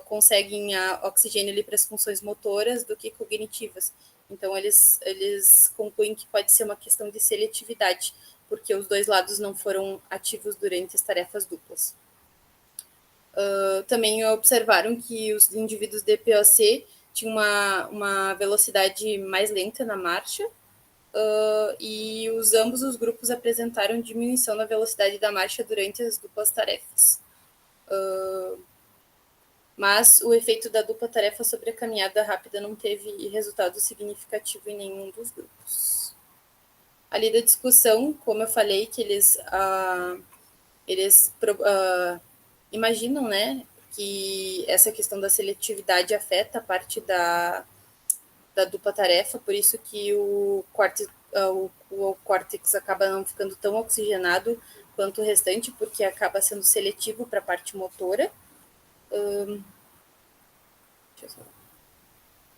Speaker 2: conseguem oxigênio ali para as funções motoras do que cognitivas. Então, eles concluem que pode ser uma questão de seletividade, porque os dois lados não foram ativos durante as tarefas duplas. Também observaram que os indivíduos DPOC tinham uma velocidade mais lenta na marcha, e ambos os grupos apresentaram diminuição na velocidade da marcha durante as duplas tarefas. Mas o efeito da dupla tarefa sobre a caminhada rápida não teve resultado significativo em nenhum dos grupos. Ali da discussão, como eu falei, que eles eles imaginam, né, que essa questão da seletividade afeta a parte da dupla tarefa, por isso que o córtex acaba não ficando tão oxigenado quanto o restante, porque acaba sendo seletivo para a parte motora.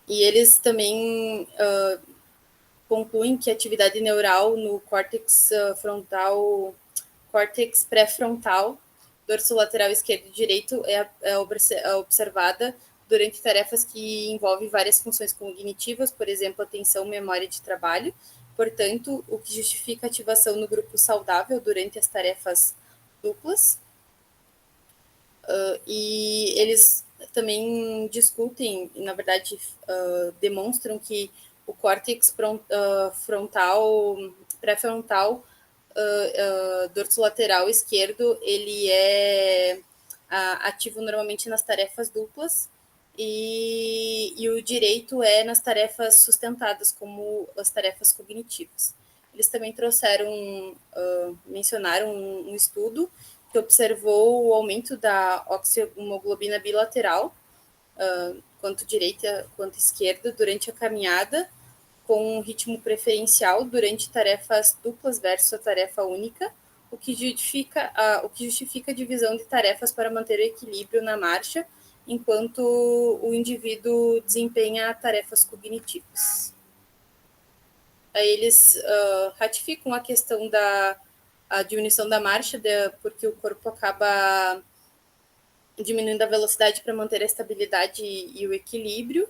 Speaker 2: E eles também concluem que a atividade neural no córtex frontal, córtex pré-frontal, dorsolateral esquerdo e direito é observada durante tarefas que envolvem várias funções cognitivas, por exemplo, atenção, memória de trabalho. Portanto, o que justifica a ativação no grupo saudável durante as tarefas duplas. E eles também discutem, na verdade, demonstram que o córtex frontal, pré-frontal, dorsolateral esquerdo, ele é ativo normalmente nas tarefas duplas, e o direito é nas tarefas sustentadas, como as tarefas cognitivas. Eles também mencionaram um estudo que observou o aumento da oxihemoglobina bilateral, quanto direita quanto esquerda, durante a caminhada, com um ritmo preferencial durante tarefas duplas versus a tarefa única, o que justifica a divisão de tarefas para manter o equilíbrio na marcha, enquanto o indivíduo desempenha tarefas cognitivas. Aí eles ratificam a questão da diminuição da marcha, porque o corpo acaba diminuindo a velocidade para manter a estabilidade e o equilíbrio,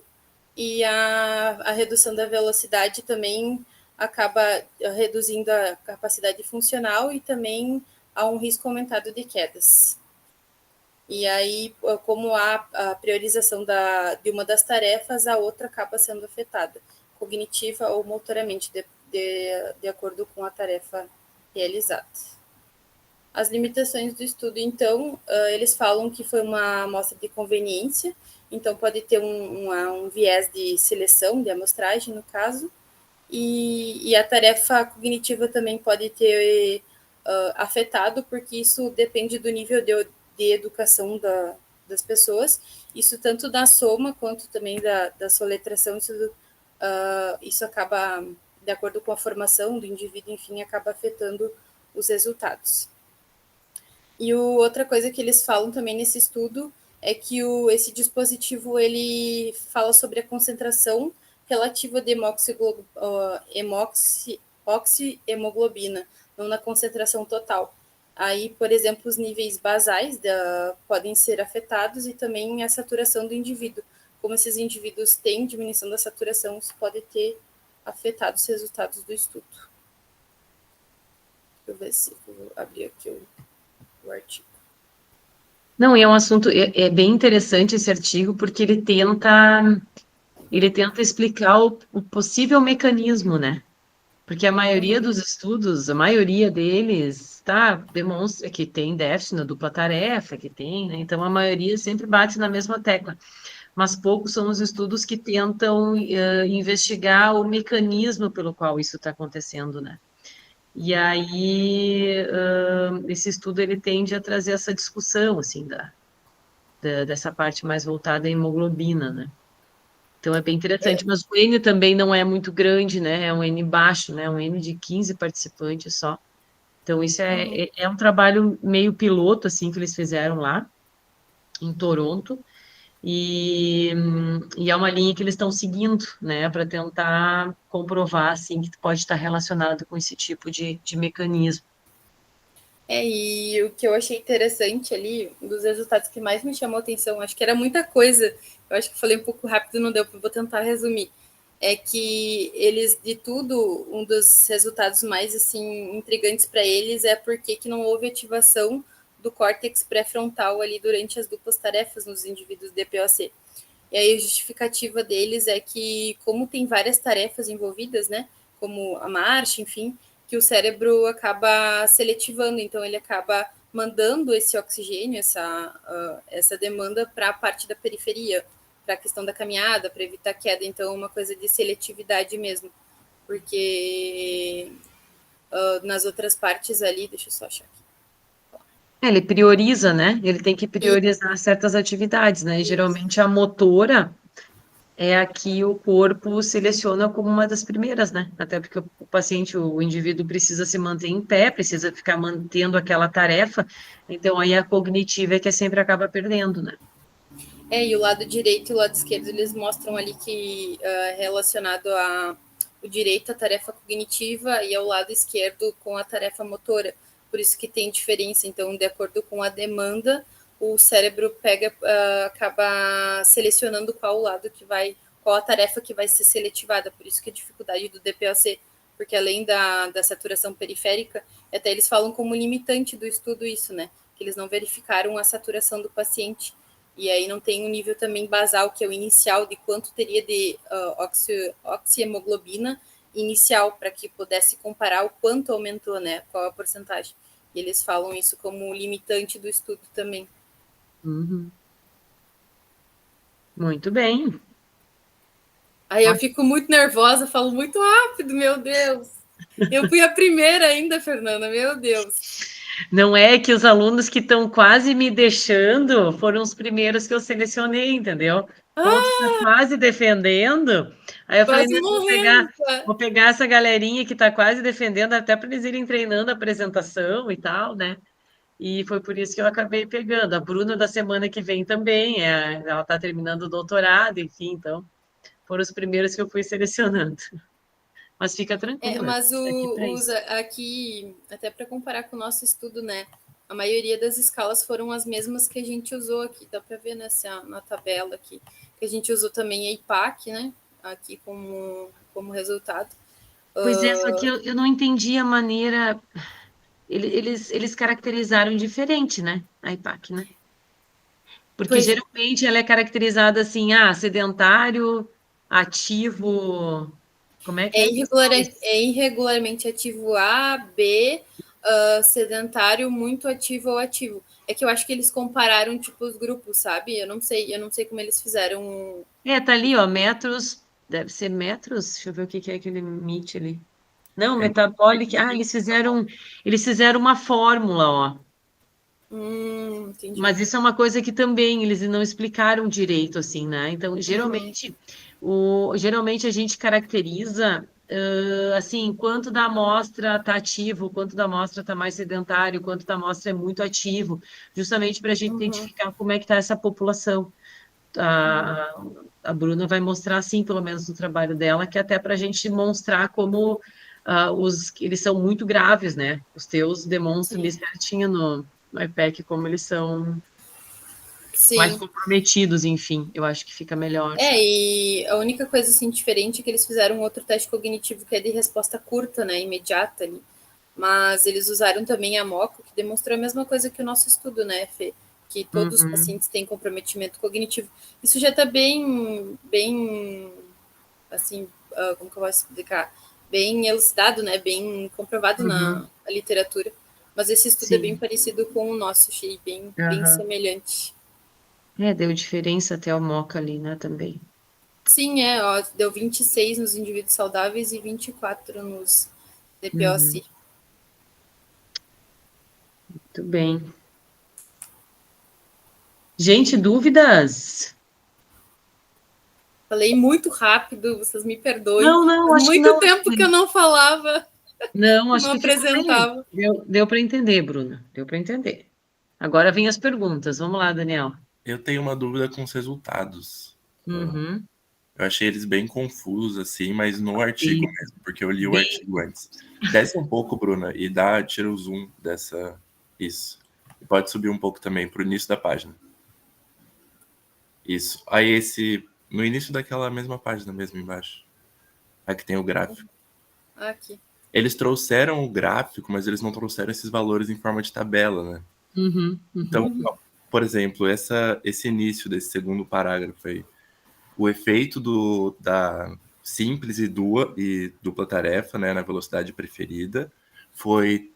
Speaker 2: e a redução da velocidade também acaba reduzindo a capacidade funcional e também há um risco aumentado de quedas. E aí, como há a priorização de uma das tarefas, a outra acaba sendo afetada, cognitiva ou motoramente, de acordo com a tarefa realizada. As limitações do estudo, então, eles falam que foi uma amostra de conveniência, então pode ter um viés de seleção, de amostragem, no caso, e a tarefa cognitiva também pode ter afetado, porque isso depende do nível de educação das pessoas, isso tanto da soma quanto também da soletração, isso acaba, de acordo com a formação do indivíduo, enfim, acaba afetando os resultados. E outra coisa que eles falam também nesse estudo é que esse dispositivo ele fala sobre a concentração relativa de oxihemoglobina, não na concentração total. Aí, por exemplo, os níveis basais podem ser afetados e também a saturação do indivíduo. Como esses indivíduos têm diminuição da saturação, isso pode ter afetado os resultados do estudo. Deixa eu ver se eu vou abrir aqui o artigo.
Speaker 1: Não, e é um assunto, é bem interessante esse artigo, porque ele tenta explicar o possível mecanismo, né? Porque a maioria dos estudos, a maioria deles, demonstra que tem déficit na dupla tarefa, que tem, né? Então a maioria sempre bate na mesma tecla. Mas poucos são os estudos que tentam investigar o mecanismo pelo qual isso está acontecendo, né? E aí, esse estudo ele tende a trazer essa discussão, assim, dessa parte mais voltada à hemoglobina, né? Então é bem interessante, mas o N também não é muito grande, né? É um N baixo, né? Um N de 15 participantes só. Então isso é um trabalho meio piloto, assim, que eles fizeram lá em Toronto, e é uma linha que eles estão seguindo, né? Para tentar comprovar, assim, que pode estar relacionado com esse tipo de mecanismo.
Speaker 2: E o que eu achei interessante ali, um dos resultados que mais me chamou a atenção, acho que era muita coisa, eu acho que falei um pouco rápido, não deu, vou tentar resumir, é que eles, de tudo, um dos resultados mais, assim, intrigantes para eles é porque que não houve ativação do córtex pré-frontal ali durante as duplas tarefas nos indivíduos de POC. E aí a justificativa deles é que, como tem várias tarefas envolvidas, né, como a marcha, enfim, que o cérebro acaba seletivando, então ele acaba mandando esse oxigênio, essa demanda para a parte da periferia, para a questão da caminhada, para evitar queda, então é uma coisa de seletividade mesmo, porque nas outras partes ali, deixa eu só achar aqui,
Speaker 1: Ele prioriza, né? Ele tem que priorizar certas atividades, né? E geralmente a motora é a que o corpo seleciona como uma das primeiras, né? Até porque o paciente, o indivíduo precisa se manter em pé, precisa ficar mantendo aquela tarefa, então aí a cognitiva é que sempre acaba perdendo, né?
Speaker 2: E o lado direito e o lado esquerdo, eles mostram ali que relacionado a o direito à tarefa cognitiva e ao lado esquerdo com a tarefa motora. Por isso que tem diferença. Então, de acordo com a demanda, o cérebro acaba selecionando qual lado que vai, qual a tarefa que vai ser seletivada. Por isso que a dificuldade do DPOC, porque além da saturação periférica, até eles falam como limitante do estudo isso, né? Que eles não verificaram a saturação do paciente. E aí não tem um nível também basal, que é o inicial, de quanto teria de oxihemoglobina inicial, para que pudesse comparar o quanto aumentou, né? Qual a porcentagem. E eles falam isso como limitante do estudo também.
Speaker 1: Uhum. Muito bem.
Speaker 2: Aí eu fico muito nervosa, falo muito rápido, meu Deus. Eu fui a primeira ainda, Fernanda, meu Deus.
Speaker 1: Não é que os alunos que estão quase me deixando foram os primeiros que eu selecionei, entendeu? Como tu tá quase defendendo, aí eu falei,
Speaker 2: Quase
Speaker 1: não,
Speaker 2: morrendo.
Speaker 1: vou pegar essa galerinha que está quase defendendo, até para eles irem treinando a apresentação e tal, né? E foi por isso que eu acabei pegando. A Bruna da semana que vem também, ela está terminando o doutorado, enfim, então foram os primeiros que eu fui selecionando. Mas fica tranquila,
Speaker 2: Mas
Speaker 1: aqui para isso.
Speaker 2: aqui, até para comparar com o nosso estudo, né? A maioria das escalas foram as mesmas que a gente usou aqui. Dá para ver na tabela aqui. Que a gente usou também a IPAC, né? Aqui como resultado.
Speaker 1: Pois é, só que eu não entendi a maneira. Eles caracterizaram diferente, né? A IPAC, né? Porque
Speaker 2: Pois
Speaker 1: geralmente ela é caracterizada assim, sedentário, ativo. Como é que é?
Speaker 2: é irregularmente ativo A, B, sedentário, muito ativo ou ativo. É que eu acho que eles compararam tipo os grupos, sabe? Eu não sei como eles fizeram.
Speaker 1: Tá ali, ó, metros, deve ser metros. Deixa eu ver o que é aquele limite ali. Não, metabólico. Eles fizeram uma fórmula, ó.
Speaker 2: Entendi.
Speaker 1: Mas isso é uma coisa que também eles não explicaram direito, assim, né? Então, geralmente a gente caracteriza assim, quanto da amostra está ativo, quanto da amostra está mais sedentário, quanto da amostra é muito ativo, justamente para a gente identificar como é que está essa população. A Bruna vai mostrar, assim, pelo menos no trabalho dela, que até para a gente mostrar como eles são muito graves, né? Os teus demonstram ali certinho no IPEC como eles são mais
Speaker 2: Sim.
Speaker 1: comprometidos, enfim, eu acho que fica melhor.
Speaker 2: E a única coisa assim diferente é que eles fizeram outro teste cognitivo que é de resposta curta, né, imediata ali. Mas eles usaram também a MOCO, que demonstrou a mesma coisa que o nosso estudo, né, Fê? Que todos os pacientes têm comprometimento cognitivo. Isso já está bem, assim, como que eu posso explicar? Bem elucidado, né, bem comprovado na literatura. Mas esse estudo é bem parecido com o nosso, achei bem semelhante.
Speaker 1: Deu diferença até o MOCA ali, né, também.
Speaker 2: Sim, deu 26 nos indivíduos saudáveis e 24 nos DPOC.
Speaker 1: Muito bem. Gente, dúvidas?
Speaker 2: Falei muito rápido, vocês me perdoem.
Speaker 1: Não,
Speaker 2: Faz
Speaker 1: acho que
Speaker 2: muito
Speaker 1: não.
Speaker 2: tempo que eu não falava,
Speaker 1: Não, acho
Speaker 2: não
Speaker 1: que ficou bem.
Speaker 2: apresentava.
Speaker 1: Deu para entender, Bruna. Deu para entender. Agora vem as perguntas. Vamos lá, Daniel.
Speaker 5: Eu tenho uma dúvida com os resultados.
Speaker 1: Uhum.
Speaker 5: Eu achei eles bem confusos, assim, mas no artigo mesmo, porque eu li o
Speaker 1: Bem.
Speaker 5: artigo antes. Desce um pouco, Bruna, e tira o zoom dessa. Isso. E pode subir um pouco também para o início da página. Isso. Aí no início daquela mesma página mesmo embaixo. Aqui tem o gráfico.
Speaker 2: Aqui.
Speaker 5: Eles trouxeram o gráfico, mas eles não trouxeram esses valores em forma de tabela, né? Então, por exemplo, esse início desse segundo parágrafo aí, o efeito da simples e dupla tarefa, né, na velocidade preferida,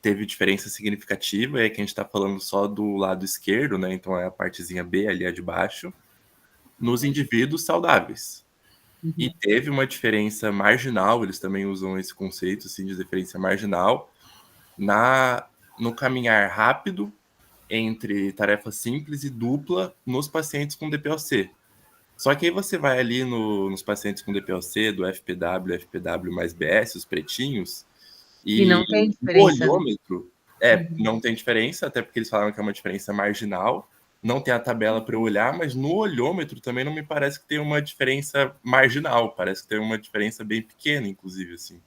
Speaker 5: teve diferença significativa, é que a gente está falando só do lado esquerdo, né, então é a partezinha B ali, a de baixo, nos indivíduos saudáveis. E teve uma diferença marginal, eles também usam esse conceito assim, de diferença marginal, no caminhar rápido entre tarefa simples e dupla nos pacientes com DPOC. Só que aí você vai ali nos pacientes com DPOC, do FPW mais BS, os pretinhos,
Speaker 1: E não tem
Speaker 5: o
Speaker 1: diferença, né?
Speaker 5: olhômetro não tem diferença, até porque eles falaram que é uma diferença marginal. Não tem a tabela para eu olhar, mas no olhômetro também não me parece que tem uma diferença marginal. Parece que tem uma diferença bem pequena, inclusive, assim.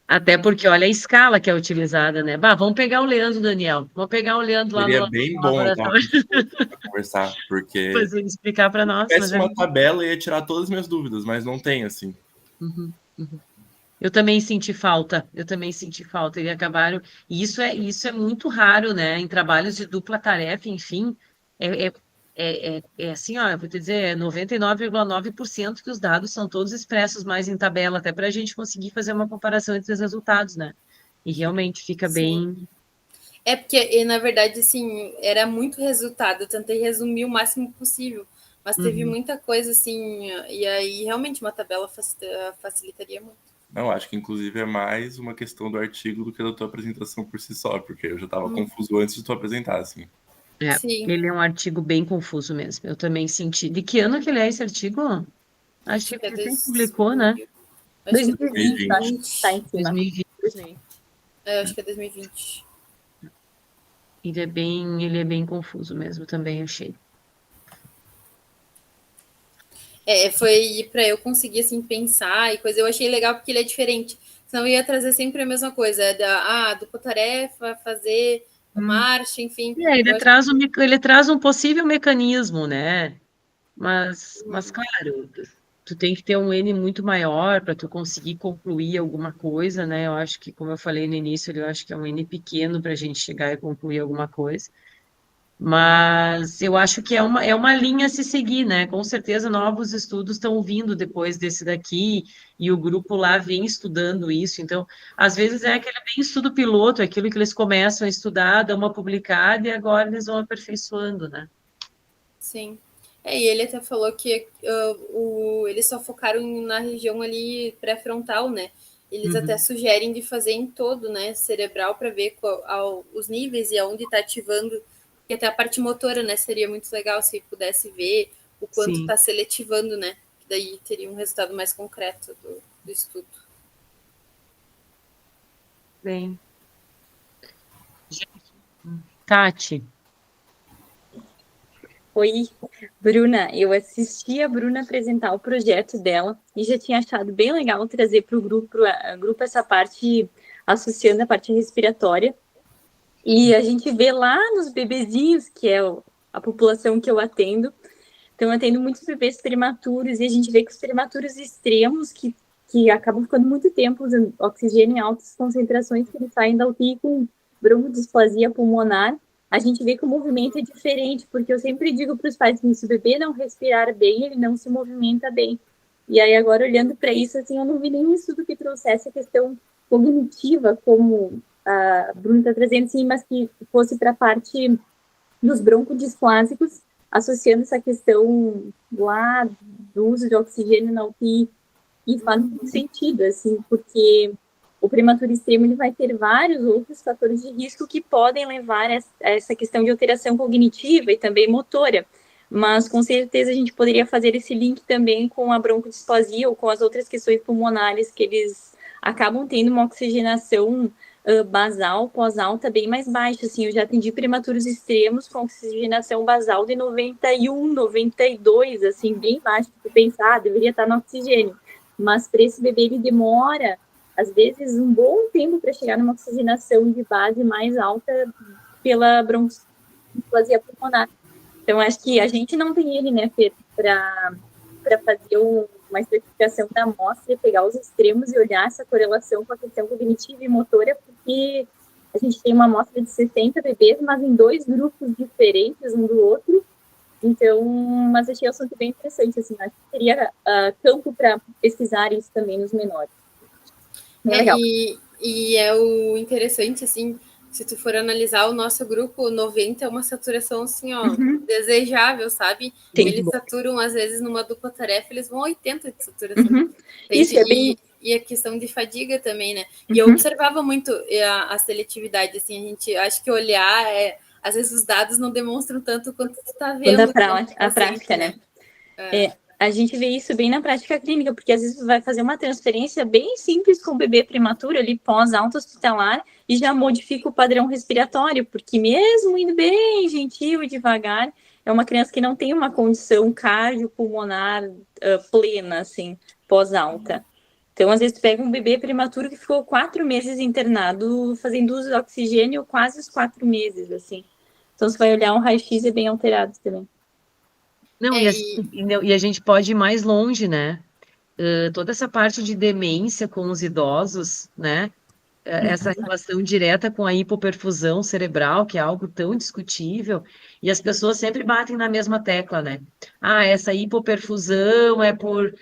Speaker 1: Até porque olha a escala que é utilizada, né? Bah, vamos pegar o Leandro, Daniel. Vamos pegar o Leandro lá
Speaker 5: Seria
Speaker 1: no
Speaker 5: bem bom
Speaker 1: laboratório
Speaker 5: para conversar, porque
Speaker 1: depois ele explicar para nós.
Speaker 5: se
Speaker 1: Mas
Speaker 5: tivesse uma tabela, ia tirar todas as minhas dúvidas, mas não tem, assim.
Speaker 1: Eu também senti falta. Eles acabaram. E isso é muito raro, né? Em trabalhos de dupla tarefa, enfim, é assim, ó, eu vou te dizer, 99,9% que os dados são todos expressos mais em tabela, até para a gente conseguir fazer uma comparação entre os resultados, né? E realmente fica bem.
Speaker 2: É porque, na verdade, assim, era muito resultado. Eu tentei resumir o máximo possível, mas teve muita coisa, assim, e aí realmente uma tabela facilitaria muito.
Speaker 5: Não, acho que inclusive é mais uma questão do artigo do que da tua apresentação por si só, porque eu já estava confuso antes de tu apresentar, assim.
Speaker 2: Sim.
Speaker 1: Ele é um artigo bem confuso mesmo. Eu também senti. De que ano que ele é esse artigo? Acho que ele publicou, né?
Speaker 2: Acho que é
Speaker 6: 2020, acho que está em cima.
Speaker 1: 2020.
Speaker 2: Acho que é 2020.
Speaker 1: Ele é bem confuso mesmo, também achei.
Speaker 2: Foi para eu conseguir assim pensar e coisa. Eu achei legal porque ele é diferente. Senão eu ia trazer sempre a mesma coisa, dupla tarefa, fazer marcha, enfim.
Speaker 1: Ele traz um possível mecanismo, né? Mas claro, tu tem que ter um N muito maior para tu conseguir concluir alguma coisa, né? Eu acho que, como eu falei no início, eu acho que é um N pequeno para a gente chegar e concluir alguma coisa. Mas eu acho que é uma linha a se seguir, né? Com certeza novos estudos estão vindo depois desse daqui, e o grupo lá vem estudando isso. Então, às vezes é aquele bem estudo piloto, aquilo que eles começam a estudar, dão uma publicada e agora eles vão aperfeiçoando, né?
Speaker 2: Sim. E ele até falou que eles só focaram na região ali pré-frontal, né? Eles até sugerem de fazer em todo, né? Cerebral, para ver os níveis e aonde está ativando. E até a parte motora, né? Seria muito legal se pudesse ver o quanto está seletivando, né? Que daí teria um resultado mais concreto do estudo.
Speaker 1: Bem. Tati.
Speaker 6: Oi, Bruna, eu assisti a Bruna apresentar o projeto dela e já tinha achado bem legal trazer para o grupo essa parte associando a parte respiratória. E a gente vê lá nos bebezinhos, que é a população que eu atendo, então eu atendo muitos bebês prematuros e a gente vê que os prematuros extremos, que acabam ficando muito tempo usando oxigênio em altas concentrações, que eles saem da UTI com broncodisplasia pulmonar, a gente vê que o movimento é diferente, porque eu sempre digo para os pais que se o bebê não respirar bem, ele não se movimenta bem. E aí agora, olhando para isso, assim, eu não vi nenhum estudo que trouxesse a questão cognitiva, como a Bruna está trazendo, sim, mas que fosse para a parte dos broncodisplásicos, associando essa questão lá do uso de oxigênio na UTI, e faz muito sentido, assim, porque o prematuro extremo ele vai ter vários outros fatores de risco que podem levar a essa questão de alteração cognitiva e também motora, mas com certeza a gente poderia fazer esse link também com a broncodisplasia ou com as outras questões pulmonares, que eles acabam tendo uma oxigenação basal pós-alta bem mais baixa. Assim, eu já atendi prematuros extremos com oxigenação basal de 91, 92, assim, bem baixo. Tu pensar, deveria estar no oxigênio. Mas para esse bebê ele demora, às vezes, um bom tempo para chegar numa oxigenação de base mais alta pela broncodisplasia pulmonar. Então, acho que a gente não tem ele, né, para fazer uma estratificação da amostra e pegar os extremos e olhar essa correlação com a questão cognitiva e motora, porque a gente tem uma amostra de 60 bebês, mas em 2 grupos diferentes um do outro. Então, mas achei o assunto bem interessante, assim, acho que teria campo para pesquisar isso também nos menores. Legal.
Speaker 2: E é o interessante, assim, se tu for analisar o nosso grupo, 90 é uma saturação, assim, ó, desejável, sabe? Eles saturam, às vezes, numa dupla tarefa, eles vão a 80 de saturação.
Speaker 6: Isso é bem...
Speaker 2: E a questão de fadiga também, né? E eu observava muito a seletividade, assim, a gente acho que olhar às vezes os dados não demonstram tanto quanto tu está
Speaker 6: Toda
Speaker 2: vendo.
Speaker 6: a prática, né? A gente vê isso bem na prática clínica, porque às vezes tu vai fazer uma transferência bem simples com o bebê prematuro ali pós-alta hospitalar e já modifica o padrão respiratório, porque mesmo indo bem gentil e devagar, é uma criança que não tem uma condição cardiopulmonar plena, assim, pós-alta. Então, às vezes, tu pega um bebê prematuro que ficou 4 meses internado, fazendo uso de oxigênio quase os 4 meses, assim. Então, você vai olhar um raio-x é bem alterado também.
Speaker 1: Não, e a gente pode ir mais longe, né? Toda essa parte de demência com os idosos, né? Essa relação direta com a hipoperfusão cerebral, que é algo tão discutível, e as pessoas sempre batem na mesma tecla, né? Essa hipoperfusão é por...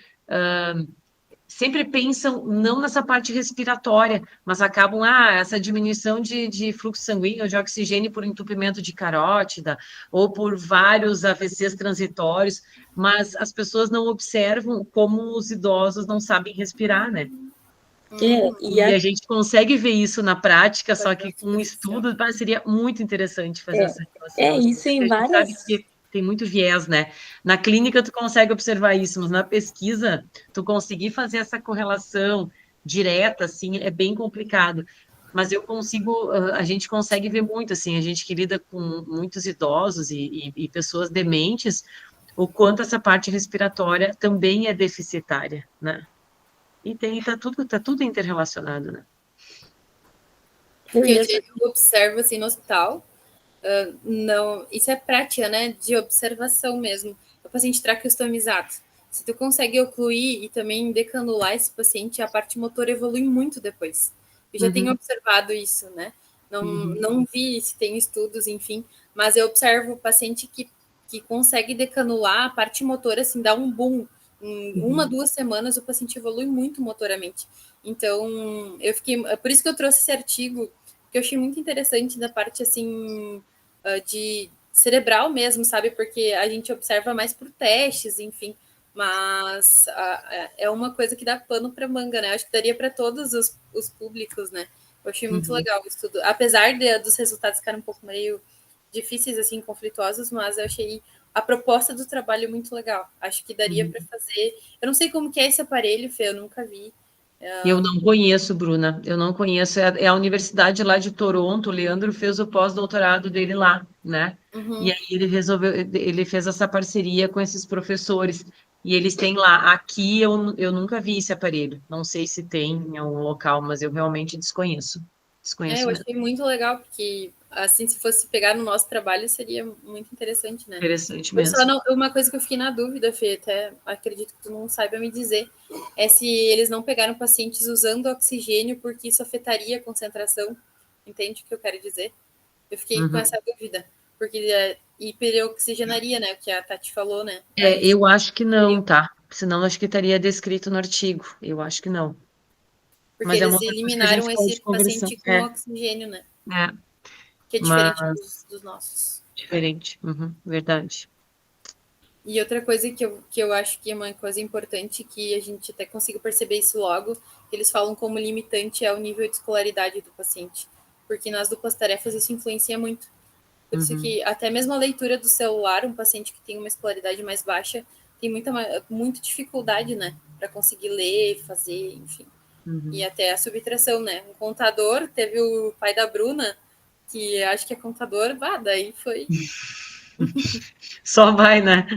Speaker 1: sempre pensam não nessa parte respiratória, mas acabam, essa diminuição de fluxo sanguíneo, de oxigênio por entupimento de carótida, ou por vários AVCs transitórios, mas as pessoas não observam como os idosos não sabem respirar, né? E a gente consegue ver isso na prática, só que com um estudo seria muito interessante fazer essa relação.
Speaker 6: Isso em várias...
Speaker 1: sabe que tem muito viés, né? Na clínica tu consegue observar isso, mas na pesquisa tu conseguir fazer essa correlação direta, assim, é bem complicado. Mas a gente consegue ver muito, assim, a gente que lida com muitos idosos e pessoas dementes, o quanto essa parte respiratória também é deficitária, né? E tá tudo interrelacionado, né?
Speaker 2: Eu observo assim no hospital, não, isso é prática, né? De observação mesmo. O paciente traqueostomizado. Se tu consegue ocluir e também decanular esse paciente, a parte motora evolui muito depois. Eu já tenho observado isso, né? Não vi se tem estudos, enfim, mas eu observo o paciente que consegue decanular a parte motora, assim, dá um boom. Em 1-2 semanas o paciente evolui muito motoramente. Então, por isso que eu trouxe esse artigo, que eu achei muito interessante da parte, assim, de cerebral mesmo, sabe? Porque a gente observa mais por testes, enfim, mas é uma coisa que dá pano para manga, né? Acho que daria para todos os públicos, né? Eu achei muito legal o estudo. Apesar dos resultados ficarem um pouco meio difíceis, assim, conflituosos, mas eu achei a proposta do trabalho muito legal. Acho que daria para fazer... Eu não sei como que é esse aparelho, Fê, eu nunca vi.
Speaker 1: Eu não conheço, Bruna, eu não conheço. É a universidade lá de Toronto, o Leandro fez o pós-doutorado dele lá, né? E aí ele fez essa parceria com esses professores, e eles têm lá. Aqui eu nunca vi esse aparelho, não sei se tem em algum local, mas eu realmente desconheço.
Speaker 2: Eu achei muito legal, porque assim, se fosse pegar no nosso trabalho, seria muito interessante, né?
Speaker 1: Interessante mesmo.
Speaker 2: Uma coisa que eu fiquei na dúvida, Fê, até acredito que tu não saiba me dizer, é se eles não pegaram pacientes usando oxigênio, porque isso afetaria a concentração. Entende o que eu quero dizer? Eu fiquei com essa dúvida, porque hiperoxigenaria, né? O que a Tati falou, né?
Speaker 1: Eu acho que não, tá? Senão acho que estaria descrito no artigo. Eu acho que não.
Speaker 2: Porque
Speaker 1: mas
Speaker 2: eles eliminaram esse paciente com oxigênio, né? Que é diferente dos nossos.
Speaker 1: Diferente, verdade.
Speaker 2: E outra coisa que eu acho que é uma coisa importante, que a gente até consiga perceber isso logo, que eles falam como limitante é o nível de escolaridade do paciente. Porque nas duplas tarefas isso influencia muito. Por isso que até mesmo a leitura do celular, um paciente que tem uma escolaridade mais baixa, tem muita dificuldade, né? Para conseguir ler, fazer, enfim. E até a subtração, né? Um contador, teve o pai da Bruna, que acho que é contador, daí foi...
Speaker 1: Só vai, né?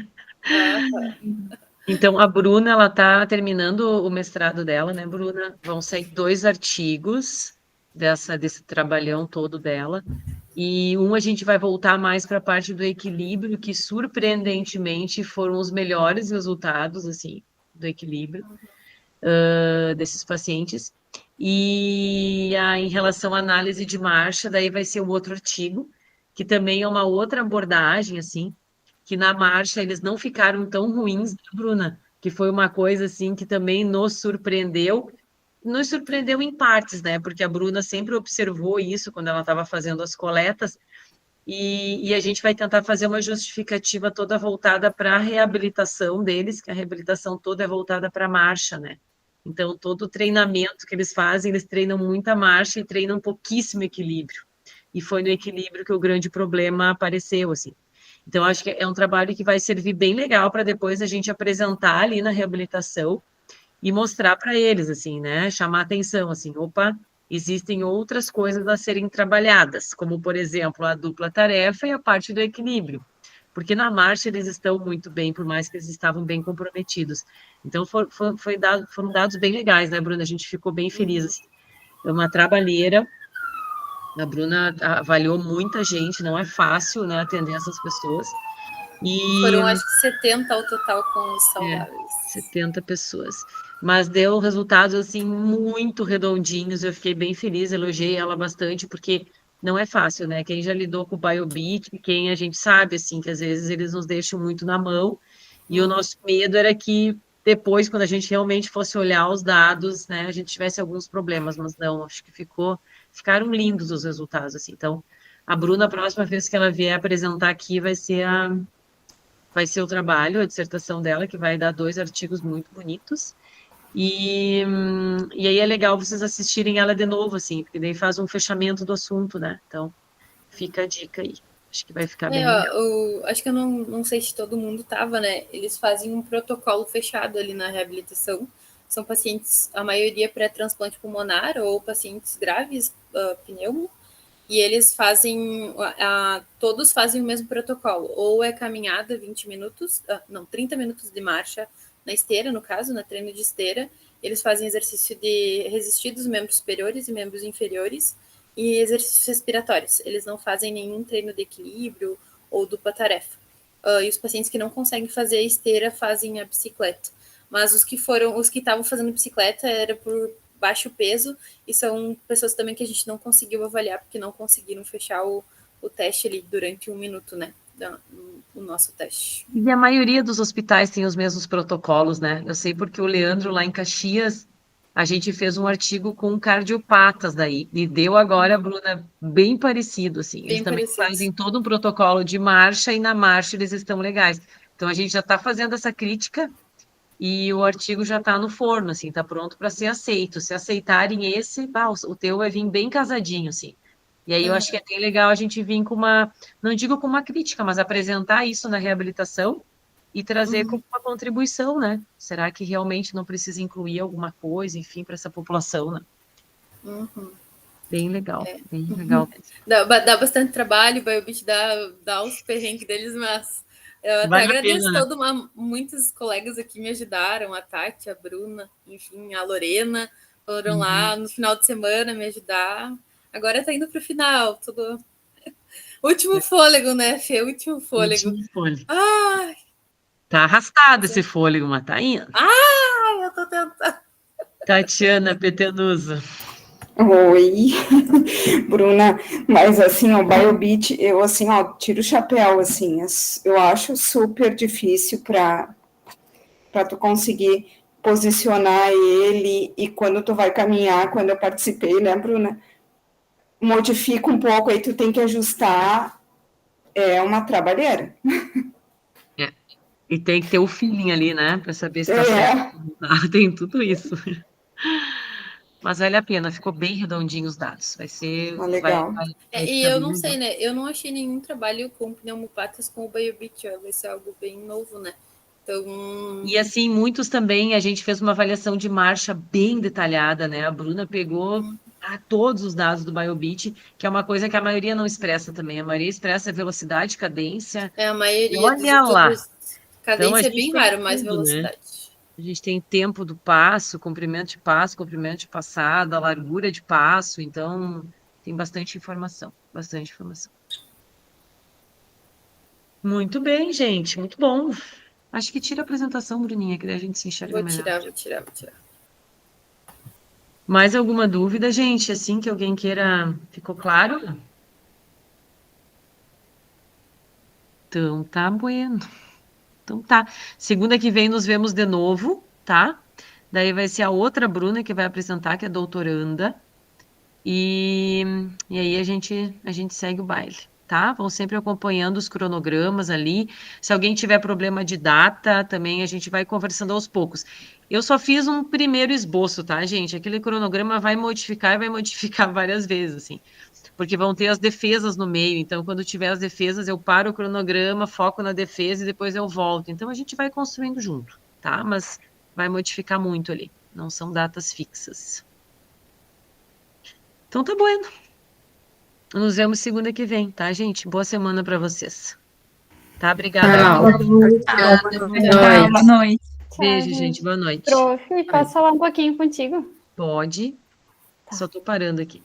Speaker 1: Então, a Bruna, ela tá terminando o mestrado dela, né, Bruna? Vão sair 2 artigos desse trabalhão todo dela. E a gente vai voltar mais para a parte do equilíbrio, que surpreendentemente foram os melhores resultados, assim, do equilíbrio desses pacientes. E em relação à análise de marcha, daí vai ser um outro artigo, que também é uma outra abordagem, assim, que na marcha eles não ficaram tão ruins, né, Bruna? Que foi uma coisa, assim, que também nos surpreendeu em partes, né? Porque a Bruna sempre observou isso quando ela estava fazendo as coletas, e a gente vai tentar fazer uma justificativa toda voltada para a reabilitação deles, que a reabilitação toda é voltada para a marcha, né? Então, todo o treinamento que eles fazem, eles treinam muita marcha e treinam pouquíssimo equilíbrio. e foi no equilíbrio que o grande problema apareceu, assim. Então, acho que é um trabalho que vai servir bem legal para depois a gente apresentar ali na reabilitação e mostrar para eles, assim, né? Chamar atenção, assim, opa, existem outras coisas a serem trabalhadas, como, por exemplo, a dupla tarefa e a parte do equilíbrio. Porque na marcha eles estão muito bem, por mais que eles estavam bem comprometidos. Então, foram dados bem legais, né, Bruna? A gente ficou bem feliz, assim. É uma trabalheira. A Bruna avaliou muita gente, não é fácil, né, atender essas pessoas. E
Speaker 2: foram, acho que 70 ao total com os saudáveis.
Speaker 1: 70 pessoas. Mas deu resultados, assim, muito redondinhos. Eu fiquei bem feliz, elogiei ela bastante, porque não é fácil, né? Quem já lidou com o BioBeat, quem a gente sabe, assim, que às vezes eles nos deixam muito na mão. E o nosso medo era que depois, quando a gente realmente fosse olhar os dados, né, a gente tivesse alguns problemas, mas não, acho que ficaram lindos os resultados, assim. Então, a Bruna, a próxima vez que ela vier apresentar aqui, vai ser o trabalho, a dissertação dela, que vai dar 2 artigos muito bonitos. E aí é legal vocês assistirem ela de novo, assim, porque daí faz um fechamento do assunto, né? Então, fica a dica aí. Acho que vai ficar bem legal.
Speaker 2: Acho que eu não sei se todo mundo estava, né? Eles fazem um protocolo fechado ali na reabilitação. São pacientes, a maioria pré-transplante pulmonar ou pacientes graves, pneumo, e eles fazem, todos fazem o mesmo protocolo, ou é caminhada 20 minutos, 30 minutos de marcha na esteira, no caso, na treino de esteira, eles fazem exercício de resistidos, membros superiores e membros inferiores, e exercícios respiratórios, eles não fazem nenhum treino de equilíbrio ou dupla tarefa. E os pacientes que não conseguem fazer a esteira fazem a bicicleta, mas os que estavam fazendo bicicleta era por baixo peso, e são pessoas também que a gente não conseguiu avaliar, porque não conseguiram fechar o teste ali durante 1 minuto, né, o nosso teste.
Speaker 1: E a maioria dos hospitais tem os mesmos protocolos, né? Eu sei porque o Leandro, lá em Caxias, a gente fez um artigo com cardiopatas daí, e deu agora, Bruna, bem parecido, assim. Eles também fazem todo um protocolo de marcha, e na marcha eles estão legais. Então, a gente já está fazendo essa crítica, e o artigo já está no forno, assim, está pronto para ser aceito. Se aceitarem esse, o teu vai vir bem casadinho, assim. E aí eu acho que é bem legal a gente vir com não digo com uma crítica, mas apresentar isso na reabilitação e trazer como uma contribuição, né? Será que realmente não precisa incluir alguma coisa, enfim, para essa população, né? Bem legal, bem legal.
Speaker 2: Dá bastante trabalho, o BioBeat dá os perrengues deles, mas eu até agradeço muitos colegas aqui me ajudaram, a Tati, a Bruna, enfim, a Lorena, foram lá no final de semana me ajudar. Agora tá indo pro final, tudo. Último fôlego, né, Fê? Último fôlego.
Speaker 1: Ai. Tá arrastado esse fôlego, mas tá indo.
Speaker 2: Eu tô tentando.
Speaker 1: Tatiana Petenusa.
Speaker 4: Oi, Bruna, mas assim, o BioBeat, eu assim, tiro o chapéu, assim, eu acho super difícil para tu conseguir posicionar ele, e quando tu vai caminhar, quando eu participei, né, Bruna, modifica um pouco, aí tu tem que ajustar, é uma trabalheira.
Speaker 1: E tem que ter o feeling ali, né, para saber se tá certo. Tem tudo isso. Mas vale a pena, ficou bem redondinho os dados. Vai ser
Speaker 4: legal.
Speaker 2: E eu não sei, né? Eu não achei nenhum trabalho com pneumopatas com o BioBeat, vai ser algo bem novo, né? Então...
Speaker 1: E assim, muitos também, a gente fez uma avaliação de marcha bem detalhada, né? A Bruna pegou todos os dados do BioBeat, que é uma coisa que a maioria não expressa também. A maioria expressa velocidade, cadência.
Speaker 2: A maioria
Speaker 1: olha lá.
Speaker 2: Cadência então, é bem raro, mais velocidade.
Speaker 1: Né? A gente tem tempo do passo, comprimento de passo, comprimento de passada, largura de passo, então tem bastante informação, bastante informação. Muito bem, gente, muito bom. Acho que tira a apresentação, Bruninha, que daí a gente se enxerga melhor.
Speaker 2: Vou tirar.
Speaker 1: Mais alguma dúvida, gente? Assim que alguém queira... Ficou claro? Então, tá bueno. Então tá. Segunda que vem nos vemos de novo, tá? Daí vai ser a outra Bruna que vai apresentar, que é doutoranda. E aí a gente segue o baile, tá? Vão sempre acompanhando os cronogramas ali. Se alguém tiver problema de data, também a gente vai conversando aos poucos. Eu só fiz um primeiro esboço, tá, gente? Aquele cronograma vai modificar e vai modificar várias vezes, assim. porque vão ter as defesas no meio, então quando tiver as defesas eu paro o cronograma, foco na defesa e depois eu volto. Então a gente vai construindo junto, tá? Mas vai modificar muito ali, não são datas fixas. Então tá bueno. Nos vemos segunda que vem, tá, gente? Boa semana para vocês. Tá, obrigada.
Speaker 6: Boa noite.
Speaker 1: Beijo, gente. Boa noite.
Speaker 7: Prof, posso falar um pouquinho contigo?
Speaker 1: Pode. Só tô parando aqui.